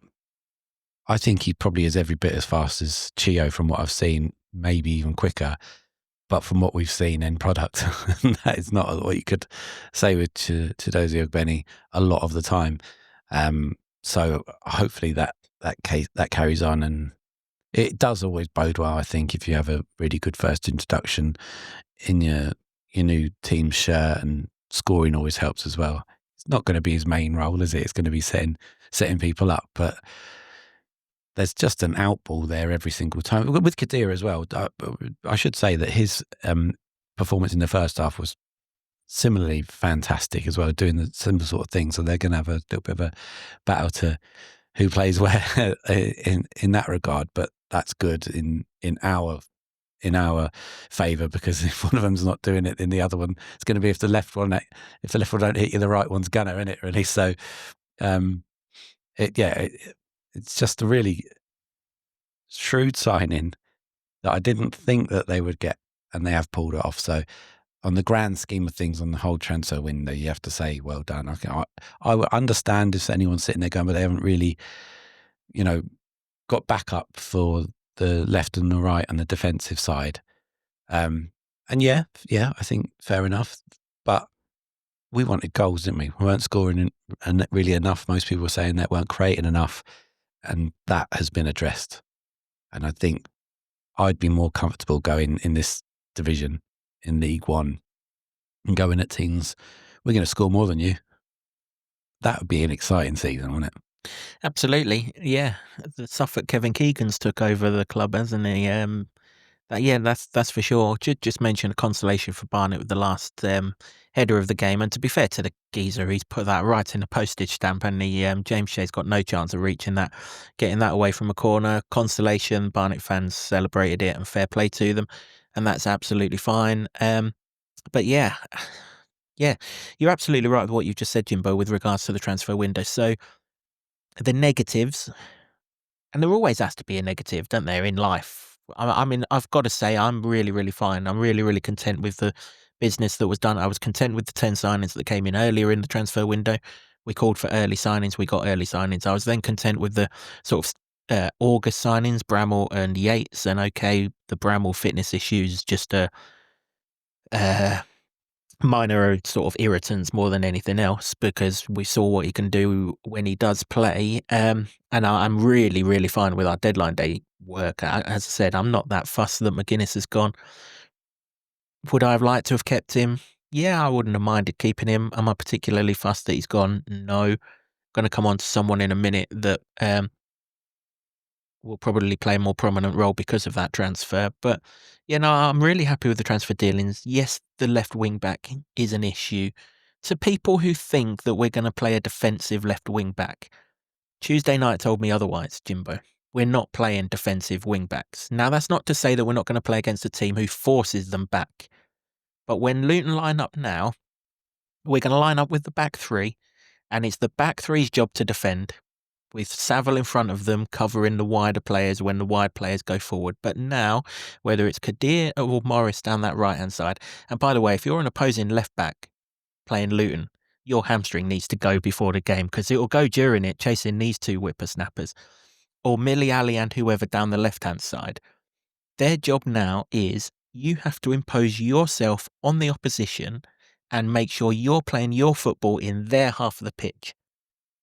S2: I think he probably is every bit as fast as Chio from what I've seen, maybe even quicker. But from what we've seen in product, that is not what you could say with Chidozie Ogbeni a lot of the time. So hopefully that carries on, and it does always bode well, I think, if you have a really good first introduction in your new team's shirt, and scoring always helps as well. It's not going to be his main role, is it? It's going to be setting people up, but there's just an outball there every single time. With Kadir as well, I should say that his performance in the first half was similarly fantastic as well, doing the similar sort of thing. So they're going to have a little bit of a battle to who plays where in that regard. But that's good in our favour, because if one of them's not doing it, then the other one is going to be if the left one don't hit you, the right one's gonna, isn't it, really? So it's just a really shrewd signing that I didn't think that they would get, and they have pulled it off. So on the grand scheme of things, on the whole transfer window, you have to say well done. I would understand if anyone's sitting there going, but they haven't really, got backup for the left and the right and the defensive side. And yeah, I think fair enough. But we wanted goals, didn't we? We weren't scoring really enough. Most people were saying that weren't creating enough, and that has been addressed. And I think I'd be more comfortable going in this division in League One and going at teams, we're going to score more than you. That would be an exciting season, wouldn't it?
S1: Absolutely, yeah. The Suffolk Kevin Keegan's took over the club, hasn't he? That's for sure. Just mention a consolation for Barnet with the last header of the game. And to be fair to the geezer, he's put that right in a postage stamp, and James Shea's got no chance of reaching that, getting that away from a corner. Consolation. Barnet fans celebrated it, and fair play to them, and that's absolutely fine. But yeah, you're absolutely right with what you've just said, Jimbo, with regards to the transfer window. So the negatives, and there always has to be a negative, don't there, in life? I mean, I've got to say, I'm really, really fine. I'm really, really content with the business that was done. I was content with the 10 signings that came in earlier in the transfer window. We called for early signings. We got early signings. I was then content with the sort of August signings, Bramall and Yates. And okay, the Bramall fitness issues just minor sort of irritants more than anything else, because we saw what he can do when he does play. And I'm really, really fine with our deadline day work. As I said, I'm not that fussed that McGuinness has gone. Would I have liked to have kept him? Yeah, I wouldn't have minded keeping him. Am I particularly fussed that he's gone? No. Going to come on to someone in a minute that will probably play a more prominent role because of that transfer. But, I'm really happy with the transfer dealings. Yes, the left wing back is an issue. To people who think that we're going to play a defensive left wing back, Tuesday night told me otherwise, Jimbo. We're not playing defensive wing backs. Now, that's not to say that we're not going to play against a team who forces them back. But when Luton line up now, we're going to line up with the back three, and it's the back three's job to defend, with Saville in front of them covering the wider players when the wide players go forward. But now, whether it's Kadir or Morris down that right-hand side, and by the way, if you're an opposing left-back playing Luton, your hamstring needs to go before the game, because it will go during it, chasing these two whippersnappers, or Millie Ali and whoever down the left-hand side. Their job now is you have to impose yourself on the opposition and make sure you're playing your football in their half of the pitch.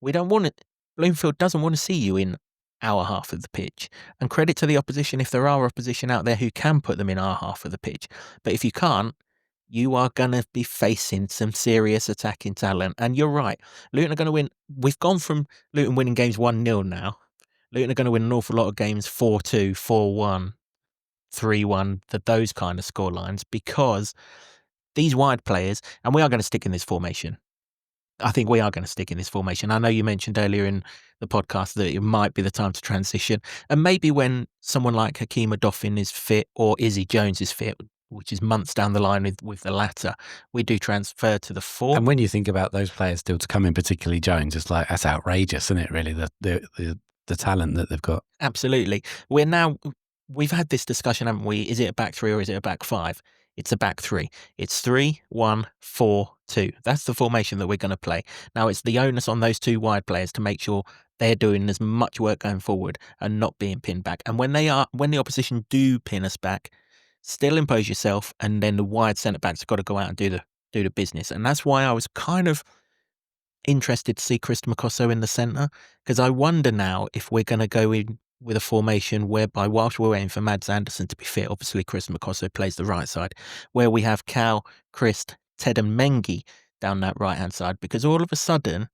S1: We don't want it. Bloomfield doesn't want to see you in our half of the pitch. And credit to the opposition if there are opposition out there who can put them in our half of the pitch. But if you can't, you are going to be facing some serious attacking talent. And you're right. Luton are going to win. We've gone from Luton winning games 1-0 now. Luton are going to win an awful lot of games 4-2, 4-1, 3-1, those kind of score lines, because these wide players, and we are going to stick in this formation. I think we are going to stick in this formation. I know you mentioned earlier in the podcast that it might be the time to transition. And maybe when someone like Hakeem Odoffin is fit or Izzy Jones is fit, which is months down the line with the latter, we do transfer to the 4.
S2: And when you think about those players still to come in, particularly Jones, it's like, that's outrageous, isn't it, really, the talent that they've got?
S1: Absolutely. We've had this discussion, haven't we? Is it a back 3 or is it a back 5? It's a back 3. It's 3-1-4-2. That's the formation that we're going to play. Now, it's the onus on those two wide players to make sure they're doing as much work going forward and not being pinned back. And when the opposition do pin us back, still impose yourself, and then the wide centre backs have got to go out and do the business. And that's why I was kind of interested to see Chris Makosso in the centre, because I wonder now if we're going to go in with a formation whereby, whilst we're waiting for Mads Anderson to be fit, obviously Chris Makosso plays the right side, where we have Cal, Christ, Ted and Mengi down that right-hand side, because all of a sudden,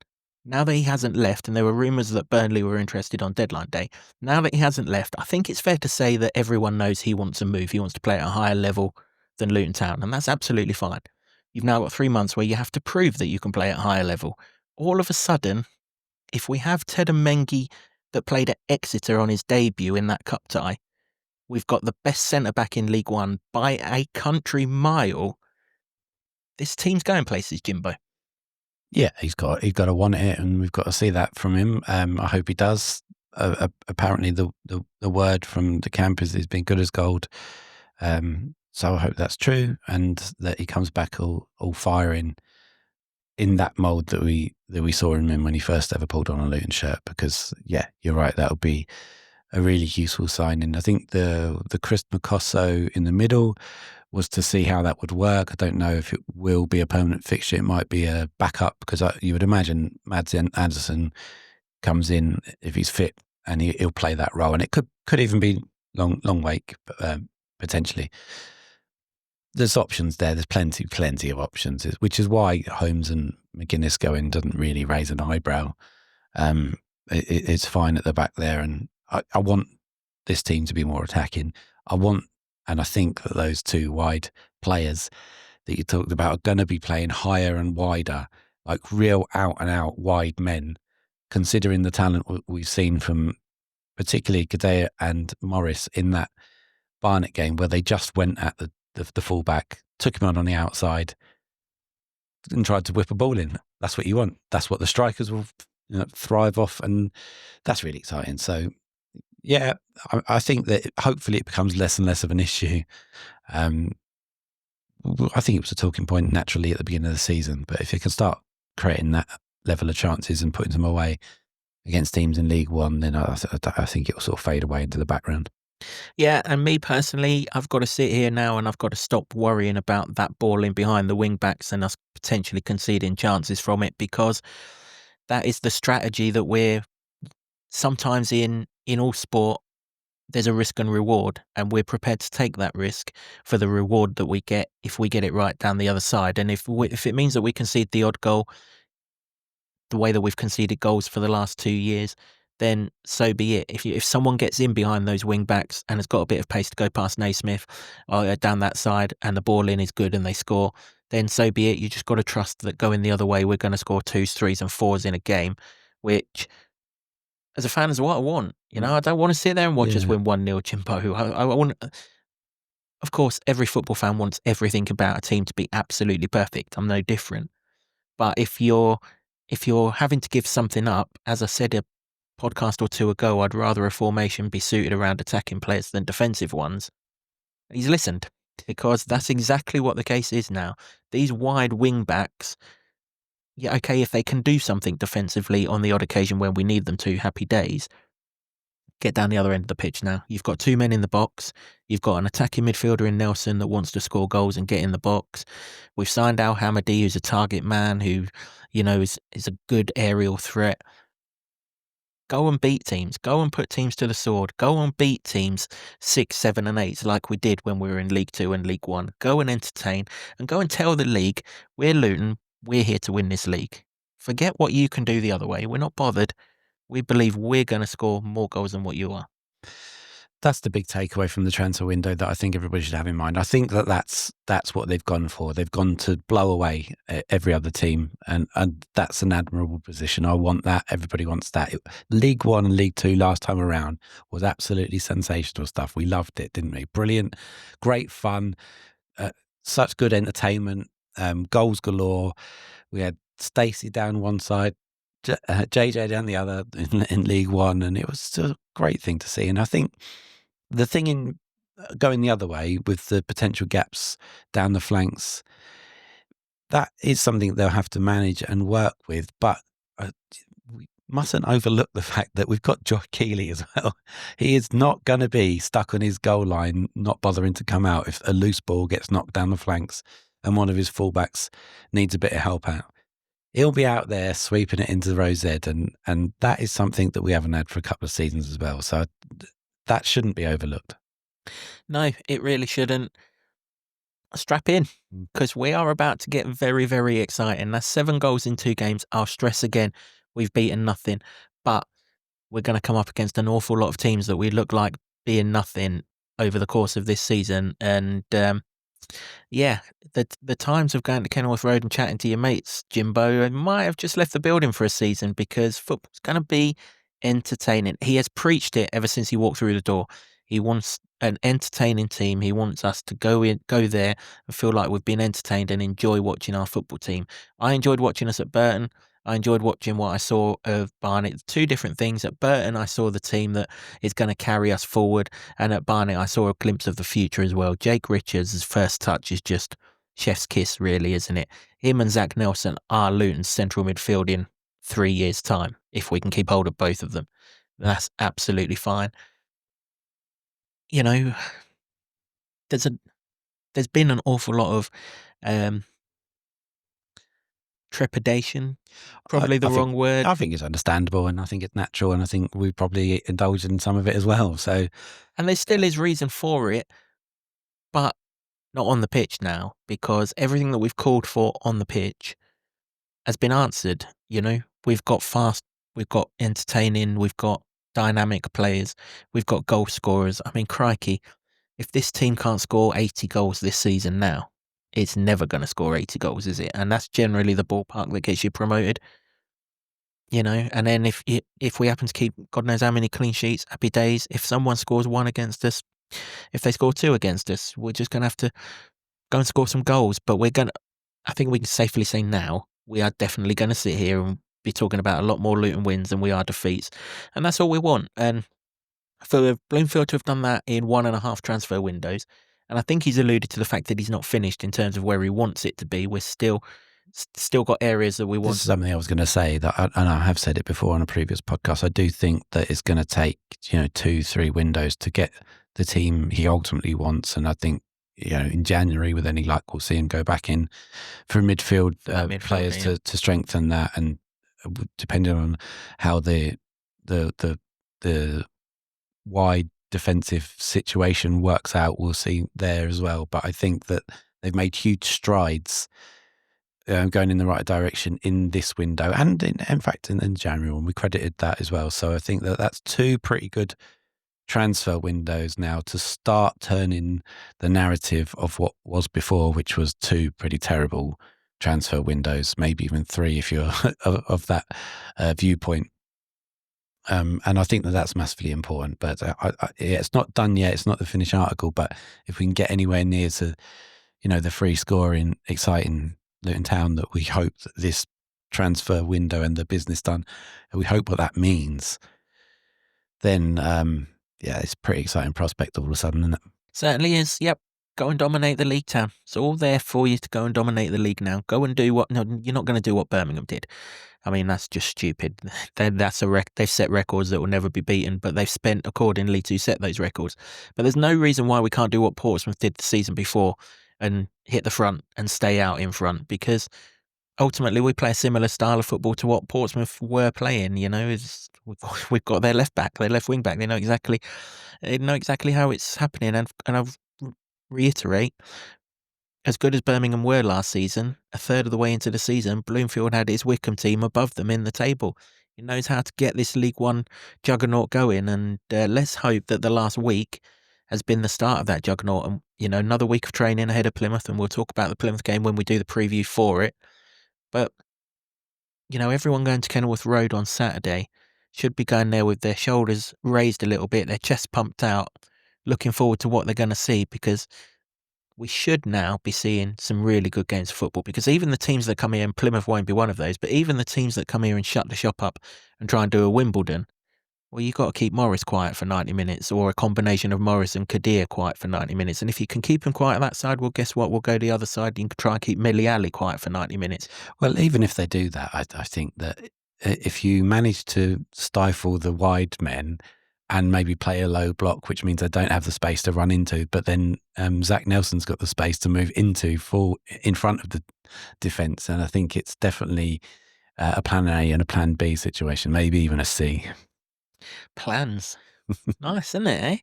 S1: now that he hasn't left, and there were rumours that Burnley were interested on deadline day, now that he hasn't left, I think it's fair to say that everyone knows he wants to move. He wants to play at a higher level than Luton Town, and that's absolutely fine. You've now got 3 months where you have to prove that you can play at a higher level. All of a sudden, if we have Ted and Mengi that played at Exeter on his debut in that cup tie, we've got the best centre-back in League One by a country mile. This team's going places, Jimbo.
S2: Yeah, he's got to want it, and we've got to see that from him. I hope he does. Apparently, the word from the camp is he's been good as gold. So I hope that's true, and that he comes back all firing in that mould that we saw him in when he first ever pulled on a Luton shirt. Because yeah, you're right, that would be a really useful signing. I think the Chris Makosso in the middle was to see how that would work. I don't know if it will be a permanent fixture. It might be a backup, because you would imagine Mads Anderson comes in if he's fit, and he'll play that role. And it could even be long wake, potentially. There's options there. There's plenty of options, which is why Holmes and McGuinness going doesn't really raise an eyebrow. It's fine at the back there, and I want this team to be more attacking. And I think that those two wide players that you talked about are going to be playing higher and wider, like real out-and-out wide men, considering the talent we've seen from particularly Kadir and Morris in that Barnet game, where they just went at the fullback, took him on the outside, and tried to whip a ball in. That's what you want. That's what the strikers will thrive off, and that's really exciting. So yeah, I think that hopefully it becomes less and less of an issue I think it was a talking point naturally at the beginning of the season. But if you can start creating that level of chances and putting them away against teams in League One, then I think it will sort of fade away into the background.
S1: Yeah, and me personally, I've got to sit here now and I've got to stop worrying about that ball in behind the wing backs and us potentially conceding chances from it, because that is the strategy that we're sometimes in all sport. There's a risk and reward, and we're prepared to take that risk for the reward that we get if we get it right down the other side. And if it means that we concede the odd goal, the way that we've conceded goals for the last 2 years, then so be it. If someone gets in behind those wing backs and has got a bit of pace to go past Naismith down that side, and the ball in is good and they score, then so be it. You just got to trust that going the other way, we're going to score 2s, 3s, and 4s in a game, which, as a fan, is what I want. I don't want to sit there and watch us win 1-0, Jimbo. I want. Of course, every football fan wants everything about a team to be absolutely perfect. I'm no different. But if you're having to give something up, as I said a podcast or two ago, I'd rather a formation be suited around attacking players than defensive ones. He's listened, because that's exactly what the case is now. These wide wing backs, yeah, okay, if they can do something defensively on the odd occasion when we need them to, happy days. Get down the other end of the pitch now. You've got 2 men in the box. You've got an attacking midfielder in Nelson that wants to score goals and get in the box. We've signed Al-Hamadi, who's a target man, who, is a good aerial threat. Go and beat teams. Go and put teams to the sword. Go and beat teams 6, 7 and 8 like we did when we were in League 2 and League 1. Go and entertain, and go and tell the league, we're Luton, we're here to win this league. Forget what you can do the other way. We're not bothered. We believe we're going to score more goals than what you are.
S2: That's the big takeaway from the transfer window that I think everybody should have in mind. I think that's what they've gone for. They've gone to blow away every other team, and that's an admirable position. I want that. Everybody wants that. League 1 and League 2 last time around was absolutely sensational stuff. We loved it, didn't we? Brilliant, great fun, such good entertainment, goals galore. We had Stacey down one side, JJ down the other in League 1, and it was still a great thing to see. And I think the thing in going the other way with the potential gaps down the flanks, that is something they'll have to manage and work with. But we mustn't overlook the fact that we've got Josh Cauley as well. He is not going to be stuck on his goal line, not bothering to come out if a loose ball gets knocked down the flanks and one of his fullbacks needs a bit of help out. He'll be out there sweeping it into the row Z, and that is something that we haven't had for a couple of seasons as well. So that shouldn't be overlooked.
S1: No, it really shouldn't. Strap in, because we are about to get very, very exciting. That's 7 goals in 2 games. I'll stress again, we've beaten nothing, but we're going to come up against an awful lot of teams that we look like being nothing over the course of this season. And yeah, the times of going to Kenilworth Road and chatting to your mates, Jimbo, might have just left the building for a season, because football's going to be entertaining. He has preached it ever since he walked through the door. He wants an entertaining team. He wants us to go there and feel like we've been entertained and enjoy watching our football team. I enjoyed watching us at Burton. I enjoyed watching what I saw of Barnet. 2 different things. At Burton, I saw the team that is going to carry us forward. And at Barnet, I saw a glimpse of the future as well. Jake Richards' first touch is just chef's kiss, really, isn't it? Him and Zach Nelson are Luton's central midfield in 3 years' time, if we can keep hold of both of them. That's absolutely fine. There's been an awful lot of trepidation, probably the wrong word.
S2: I think it's understandable, and I think it's natural, and I think we probably indulged in some of it as well. So,
S1: and there still is reason for it, but not on the pitch now, because everything that we've called for on the pitch has been answered. We've got fast, we've got entertaining, we've got dynamic players, we've got goal scorers. I mean, crikey, if this team can't score 80 goals this season now, it's never going to score 80 goals, is it? And that's generally the ballpark that gets you promoted. And then if we happen to keep God knows how many clean sheets, happy days. If someone scores 1 against us, if they score 2 against us, we're just going to have to go and score some goals. But I think we can safely say now, we are definitely going to sit here and be talking about a lot more Luton wins than we are defeats. And that's all we want. And for Bloomfield to have done that in 1.5 transfer windows, And I think he's alluded to the fact that he's not finished in terms of where he wants it to be. We're still got areas that we want.
S2: This is something I was going to say, and I have said it before on a previous podcast. I do think that it's going to take 2-3 windows to get the team he ultimately wants, and I think in January with any luck we'll see him go back in for midfield players to strengthen that, and depending on how the wide defensive situation works out, we'll see there as well. But I think that they've made huge strides going in the right direction in this window, and in fact in January, and we credited that as well. So I think that that's 2 pretty good transfer windows now to start turning the narrative of what was before, which was 2 pretty terrible transfer windows, maybe even 3 if you're of that viewpoint. And I think that that's massively important. But it's not done yet. It's not the finished article. But if we can get anywhere near to, the free scoring, exciting Luton Town that we hope that this transfer window and the business done, and we hope what that means, then it's a pretty exciting prospect all of a sudden, isn't it?
S1: Certainly is. Yep. Go and dominate the league, Town. It's all there for you to go and dominate the league now. Go and do what... No, you're not going to do what Birmingham did. I mean, that's just stupid. They've set records that will never be beaten, but they've spent accordingly to set those records. But there's no reason why we can't do what Portsmouth did the season before and hit the front and stay out in front, because ultimately we play a similar style of football to what Portsmouth were playing. We've got their left back, their left wing back. They know exactly how it's happening. And I'll reiterate, as good as Birmingham were last season, a third of the way into the season, Bloomfield had his Wickham team above them in the table. He knows how to get this League One juggernaut going, and let's hope that the last week has been the start of that juggernaut. And another week of training ahead of Plymouth, and we'll talk about the Plymouth game when we do the preview for it. But everyone going to Kenilworth Road on Saturday should be going there with their shoulders raised a little bit, their chest pumped out, looking forward to what they're going to see, because we should now be seeing some really good games of football. Because even the teams that come here, and Plymouth won't be one of those, but even the teams that come here and shut the shop up and try and do a Wimbledon, well, you've got to keep Morris quiet for 90 minutes, or a combination of Morris and Kadir quiet for 90 minutes. And if you can keep him quiet that side, well, guess what? We'll go the other side. You can try and keep Millie Ali quiet for 90 minutes.
S2: Well, even if they do that, I think that if you manage to stifle the wide men and maybe play a low block, which means they don't have the space to run into, but then Zach Nelson's got the space to move into in front of the defence. And I think it's definitely a plan A and a plan B situation, maybe even a C.
S1: Plans. Nice, isn't it, eh?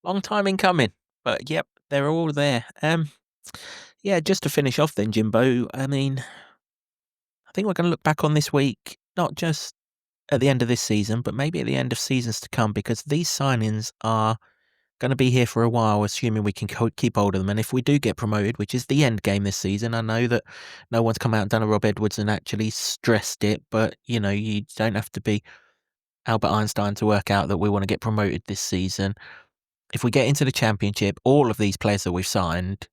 S1: Long time in coming. But yep, they're all there. Just to finish off then, Jimbo, I mean, I think we're going to look back on this week, not just at the end of this season, but maybe at the end of seasons to come, because these signings are going to be here for a while, assuming we can keep hold of them. And if we do get promoted, which is the end game this season, I know that no one's come out and done a Rob Edwards and actually stressed it, but, you don't have to be Albert Einstein to work out that we want to get promoted this season. If we get into the Championship, all of these players that we've signed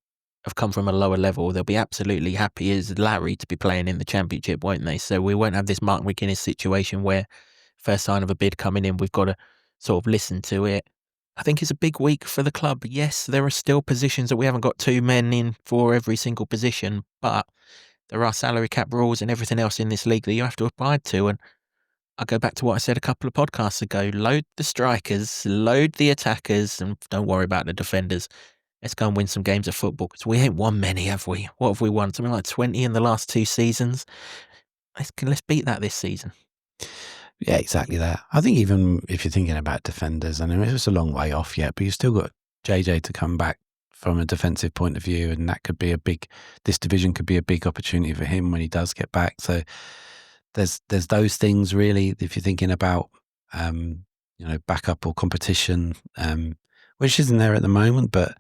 S1: have come from a lower level. They'll be absolutely happy as Larry to be playing in the Championship, won't they? So we won't have this Mark McGuinness situation where first sign of a bid coming in, we've got to sort of listen to it. I think it's a big week for the club. Yes, there are still positions that we haven't got 2 men in for every single position, but there are salary cap rules and everything else in this league that you have to abide to. And I go back to what I said a couple of podcasts ago. Load the strikers, load the attackers, and don't worry about the defenders. Let's go and win some games of football, because we ain't won many, have we? What have we won? Something like 20 in the last 2 seasons. Let's beat that this season.
S2: Yeah, exactly that. I think even if you're thinking about defenders, I know it's a long way off yet, but you've still got JJ to come back from a defensive point of view, and that could be this division could be a big opportunity for him when he does get back. So there's those things really, if you're thinking about, backup or competition, which isn't there at the moment, but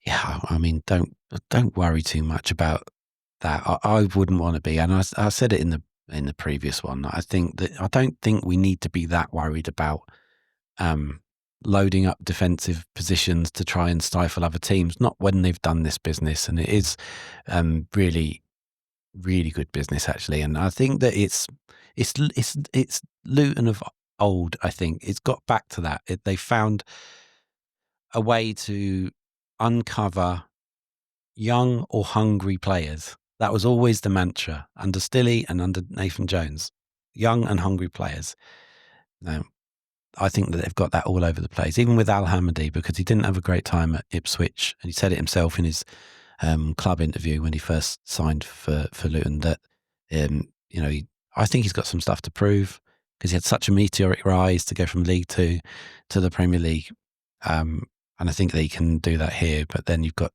S2: yeah, I mean, don't worry too much about that. I wouldn't want to be, and I said it in the previous one. I don't think we need to be that worried about loading up defensive positions to try and stifle other teams. Not when they've done this business, and it is really, really good business actually. And I think that it's Luton of old. I think it's got back to that. They found a way to uncover young or hungry players. That was always the mantra under Stilley and under Nathan Jones. Young and hungry players. Now, I think that they've got that all over the place, even with Al-Hamadi, because he didn't have a great time at Ipswich. And he said it himself in his club interview when he first signed for Luton that, I think he's got some stuff to prove because he had such a meteoric rise to go from League Two to the Premier League. And I think that he can do that here. But then you've got,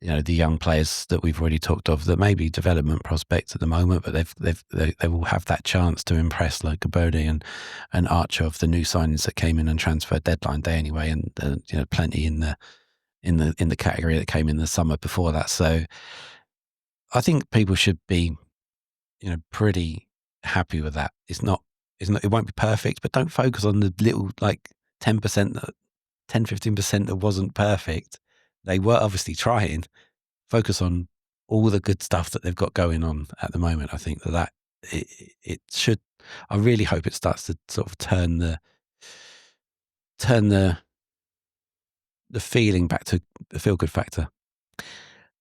S2: the young players that we've already talked of that may be development prospects at the moment, but they will have that chance to impress, like Gabodi and Archer, of the new signings that came in and transferred deadline day anyway, and plenty in the category that came in the summer before that. So I think people should be, pretty happy with that. It won't be perfect, but don't focus on the little 10%, 10-15% that wasn't perfect. They were obviously trying. Focus on all the good stuff that they've got going on at the moment. I think that it should. I really hope it starts to sort of turn the feeling back to the feel good factor.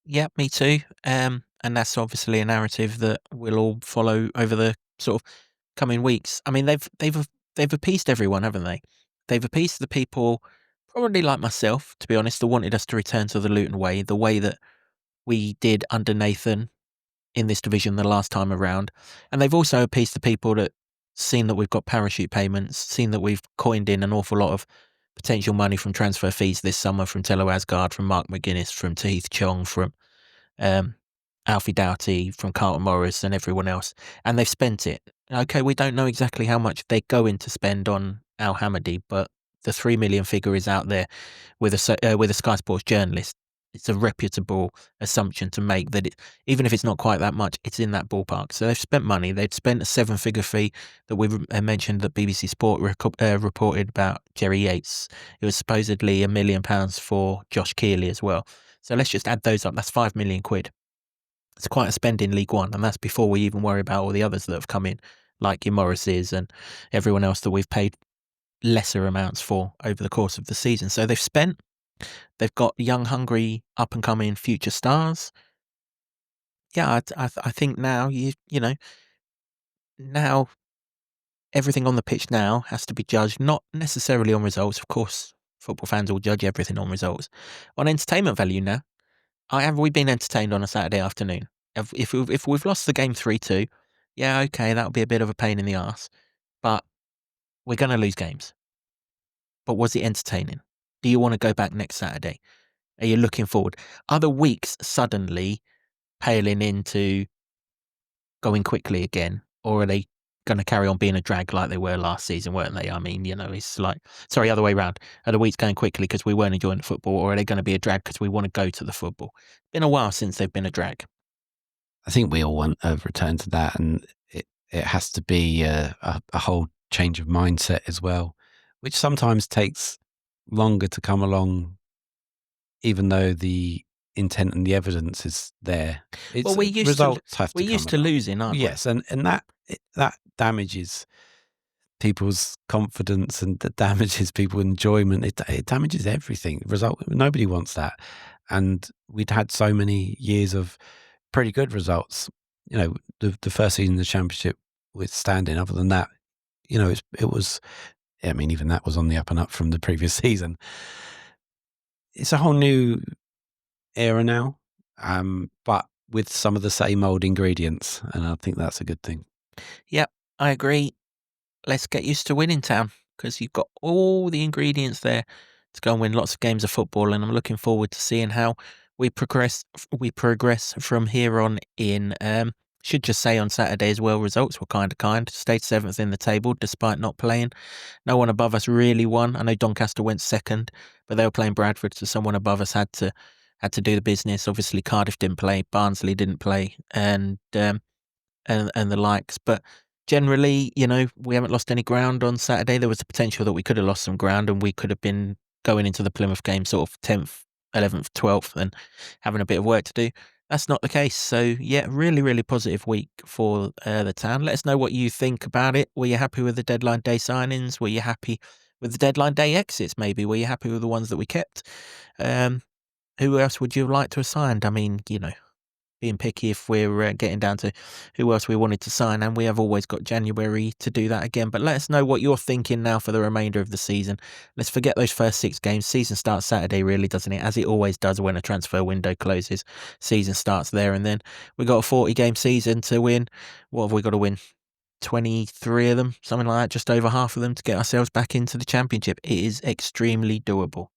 S1: Yeah, me too. And that's obviously a narrative that we'll all follow over the sort of coming weeks. I mean, they've appeased everyone, haven't they? They've appeased the people, probably like myself, to be honest, who wanted us to return to the Luton way, the way that we did under Nathan in this division the last time around. And they've also appeased the people that seen that we've got parachute payments, seen that we've coined in an awful lot of potential money from transfer fees this summer from Tello Asgard, from Mark McGuinness, from Tahith Chong, from Alfie Doughty, from Carlton Morris and everyone else. And they've spent it. Okay, we don't know exactly how much they're going to spend on Al-Hamadi, but the 3 million figure is out there with a Sky Sports journalist. It's a reputable assumption to make that even if it's not quite that much, it's in that ballpark. So they've spent money. They've spent a 7-figure fee that we've mentioned that BBC Sport reported about Jerry Yates. It was supposedly £1 million for Josh Keeley as well. So let's just add those up. That's 5 million quid. It's quite a spend in League One, and that's before we even worry about all the others that have come in, like your Morrises and everyone else that we've paid lesser amounts for over the course of the season. So they've spent. They've got young, hungry, up-and-coming future stars. Yeah, I think now, now everything on the pitch now has to be judged not necessarily on results. Of course, football fans will judge everything on results. On entertainment value now, have we been entertained on a Saturday afternoon? If we've lost the game 3-2, yeah, okay, that'll be a bit of a pain in the arse. But we're going to lose games. But was it entertaining? Do you want to go back next Saturday? Are you looking forward? Are the weeks suddenly paling into going quickly again? Or are they going to carry on being a drag like they were last season, weren't they? I mean, it's like, sorry, other way around. Are the weeks going quickly because we weren't enjoying the football, or are they going to be a drag because we want to go to the football? Been a while since they've been a drag.
S2: I think we all want a return to that, and it has to be a whole change of mindset as well, which sometimes takes longer to come along, even though the intent and the evidence is there.
S1: Well, we're used to losing, aren't we?
S2: Yes, and that damages people's confidence and that damages people's enjoyment. It damages everything. Nobody wants that, and we'd had so many years of pretty good results. The first season of the Championship withstanding. Other than that, it was. I mean, even that was on the up and up from the previous season. It's a whole new era now, but with some of the same old ingredients, and I think that's a good thing.
S1: Yep, I agree. Let's get used to winning Town, because you've got all the ingredients there to go and win lots of games of football, and I'm looking forward to seeing how we progress from here on in. Should just say on Saturday as well, results were kind. Stayed 7th in the table despite not playing. No one above us really won. I know Doncaster went second, but they were playing Bradford, so someone above us had to do the business. Obviously, Cardiff didn't play, Barnsley didn't play, and the likes. But generally, we haven't lost any ground on Saturday. There was a potential that we could have lost some ground, and we could have been going into the Plymouth game sort of 10th, 11th, 12th, and having a bit of work to do. That's not the case. So, yeah, really, really positive week for the Town. Let us know what you think about it. Were you happy with the deadline day signings? Were you happy with the deadline day exits, maybe? Were you happy with the ones that we kept? who else would you like to have signed? I mean, being picky if we're getting down to who else we wanted to sign, and we have always got January to do that again. But let us know what you're thinking now for the remainder of the season. Let's forget those first 6 games. Season starts Saturday, really, doesn't it? As it always does when a transfer window closes. Season starts there, and then we got a 40-game season to win. What have we got to win? 23 of them, something like that, just over half of them, to get ourselves back into the Championship. It is extremely doable.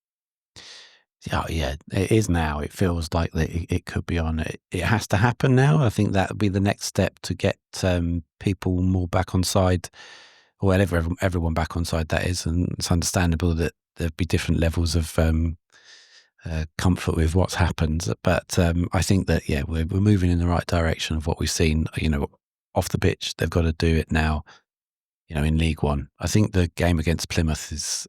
S2: Yeah, it is now. It feels like that it could be on. It has to happen now. I think that would be the next step to get people more back on side, or everyone back on side, that is. And it's understandable that there'd be different levels of comfort with what's happened. But I think that, we're moving in the right direction of what we've seen. Off the pitch, they've got to do it now, in League One. I think the game against Plymouth is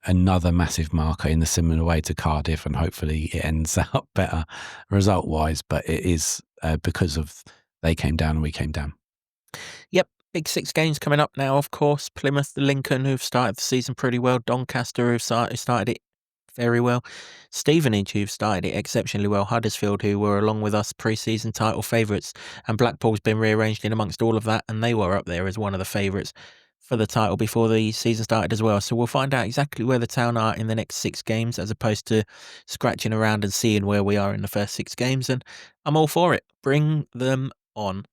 S2: another massive marker in a similar way to Cardiff, and hopefully it ends up better result-wise, but it is because of they came down and we came down.
S1: Yep, big 6 games coming up now, of course. Plymouth, Lincoln, who've started the season pretty well, Doncaster, who've started it very well, Stevenage, who've started it exceptionally well, Huddersfield, who were along with us pre-season title favourites, and Blackpool's been rearranged in amongst all of that, and they were up there as one of the favourites for the title before the season started as well. So we'll find out exactly where the Town are in the next 6 games, as opposed to scratching around and seeing where we are in the first 6 games, and I'm all for it. Bring them on.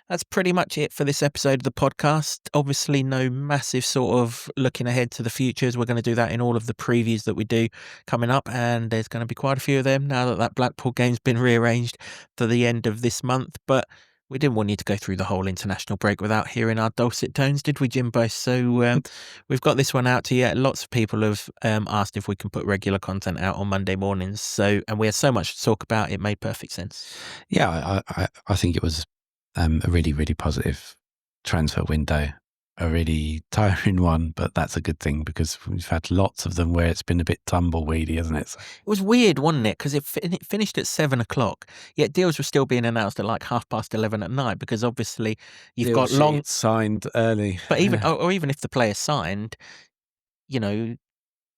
S1: That's pretty much it for this episode of the podcast. Obviously, no massive sort of looking ahead to the futures. We're going to do that in all of the previews that we do coming up, and there's going to be quite a few of them now that Blackpool game's been rearranged for the end of this month. But we didn't want you to go through the whole international break without hearing our dulcet tones, did we, Jimbo? So we've got this one out to you. Lots of people have asked if we can put regular content out on Monday mornings. And we had so much to talk about, it made perfect sense.
S2: Yeah, I think it was a really, really positive transfer window. A really tiring one, but that's a good thing because we've had lots of them where it's been a bit tumbleweedy, hasn't it?
S1: It was weird, wasn't it? Because it finished at 7 o'clock, yet deals were still being announced at like 11:30 at night, because obviously you've got long
S2: signed early.
S1: But even or even if the player signed,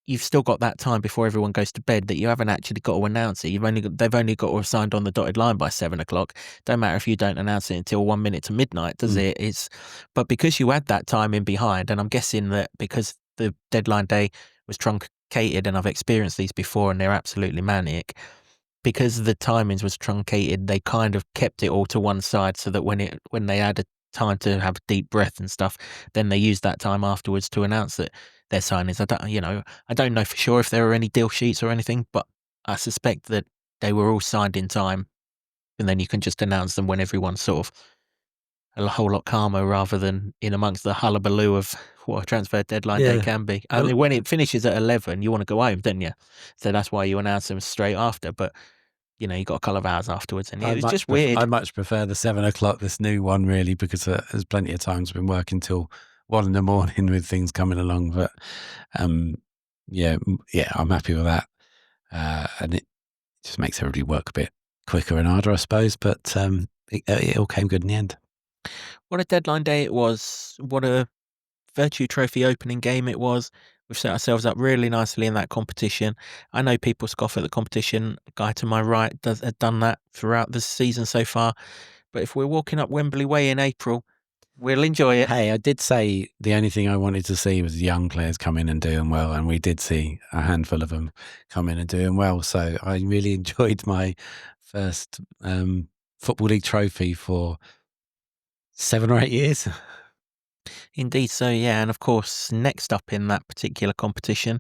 S1: you've still got that time before everyone goes to bed that you haven't actually got to announce it. They've only got to have signed on the dotted line by 7 o'clock. Don't matter if you don't announce it until 1 minute to midnight, does it? But because you had that time in behind, and I'm guessing that because the deadline day was truncated, and I've experienced these before and they're absolutely manic, because the timings was truncated, they kind of kept it all to one side so that when they had a time to have a deep breath and stuff, then they used that time afterwards to announce that their signings. I don't know for sure if there were any deal sheets or anything, but I suspect that they were all signed in time, and then you can just announce them when everyone's sort of a whole lot calmer, rather than in amongst the hullabaloo of what a transfer deadline day can be. I mean, when it finishes at 11, you want to go home, don't you? So that's why you announce them straight after. But you got a couple of hours afterwards, and it was just weird.
S2: I much prefer the 7 o'clock, this new one, really, because there's plenty of times I've been working till 1 in the morning with things coming along. But I'm happy with that, and it just makes everybody work a bit quicker and harder, I suppose. But it all came good in the end.
S1: What a deadline day it was! What a Vertu Trophy opening game it was. We've set ourselves up really nicely in that competition. I know people scoff at the competition. The guy to my right has done that throughout the season so far. But if we're walking up Wembley Way in April, we'll enjoy it.
S2: Hey, I did say the only thing I wanted to see was young players come in and doing well, and we did see a handful of them come in and doing well. So I really enjoyed my first Football League trophy for 7 or 8 years.
S1: Indeed so, yeah. And of course, next up in that particular competition,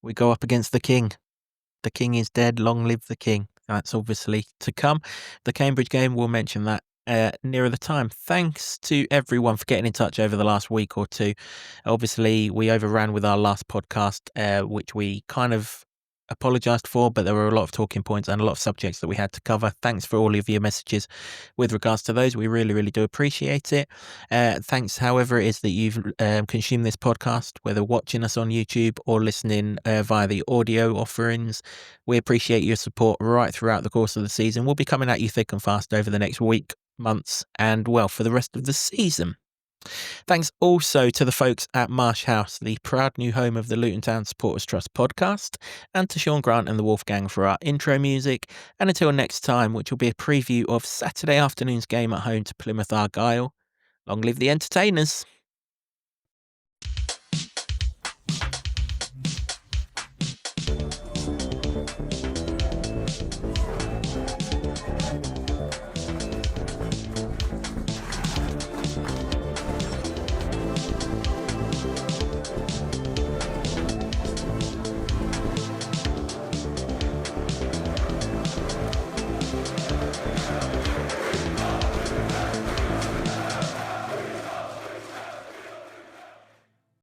S1: we go up against the King. The King is dead, long live the King. That's obviously to come. The Cambridge game, we'll mention that nearer the time. Thanks to everyone for getting in touch over the last week or two. Obviously, we overran with our last podcast, which we kind of apologised for, but there were a lot of talking points and a lot of subjects that we had to cover. Thanks for all of your messages with regards to those. We really, really do appreciate it. Thanks, however it is that you've consumed this podcast, whether watching us on YouTube or listening via the audio offerings. We appreciate your support right throughout the course of the season. We'll be coming at you thick and fast over the next week, months, and, well, for the rest of the season. Thanks also to the folks at Marsh House, the proud new home of the Luton Town Supporters Trust podcast, and to Sean Grant and the Wolfgang for our intro music. And until next time, which will be a preview of Saturday afternoon's game at home to Plymouth Argyle, long live the entertainers.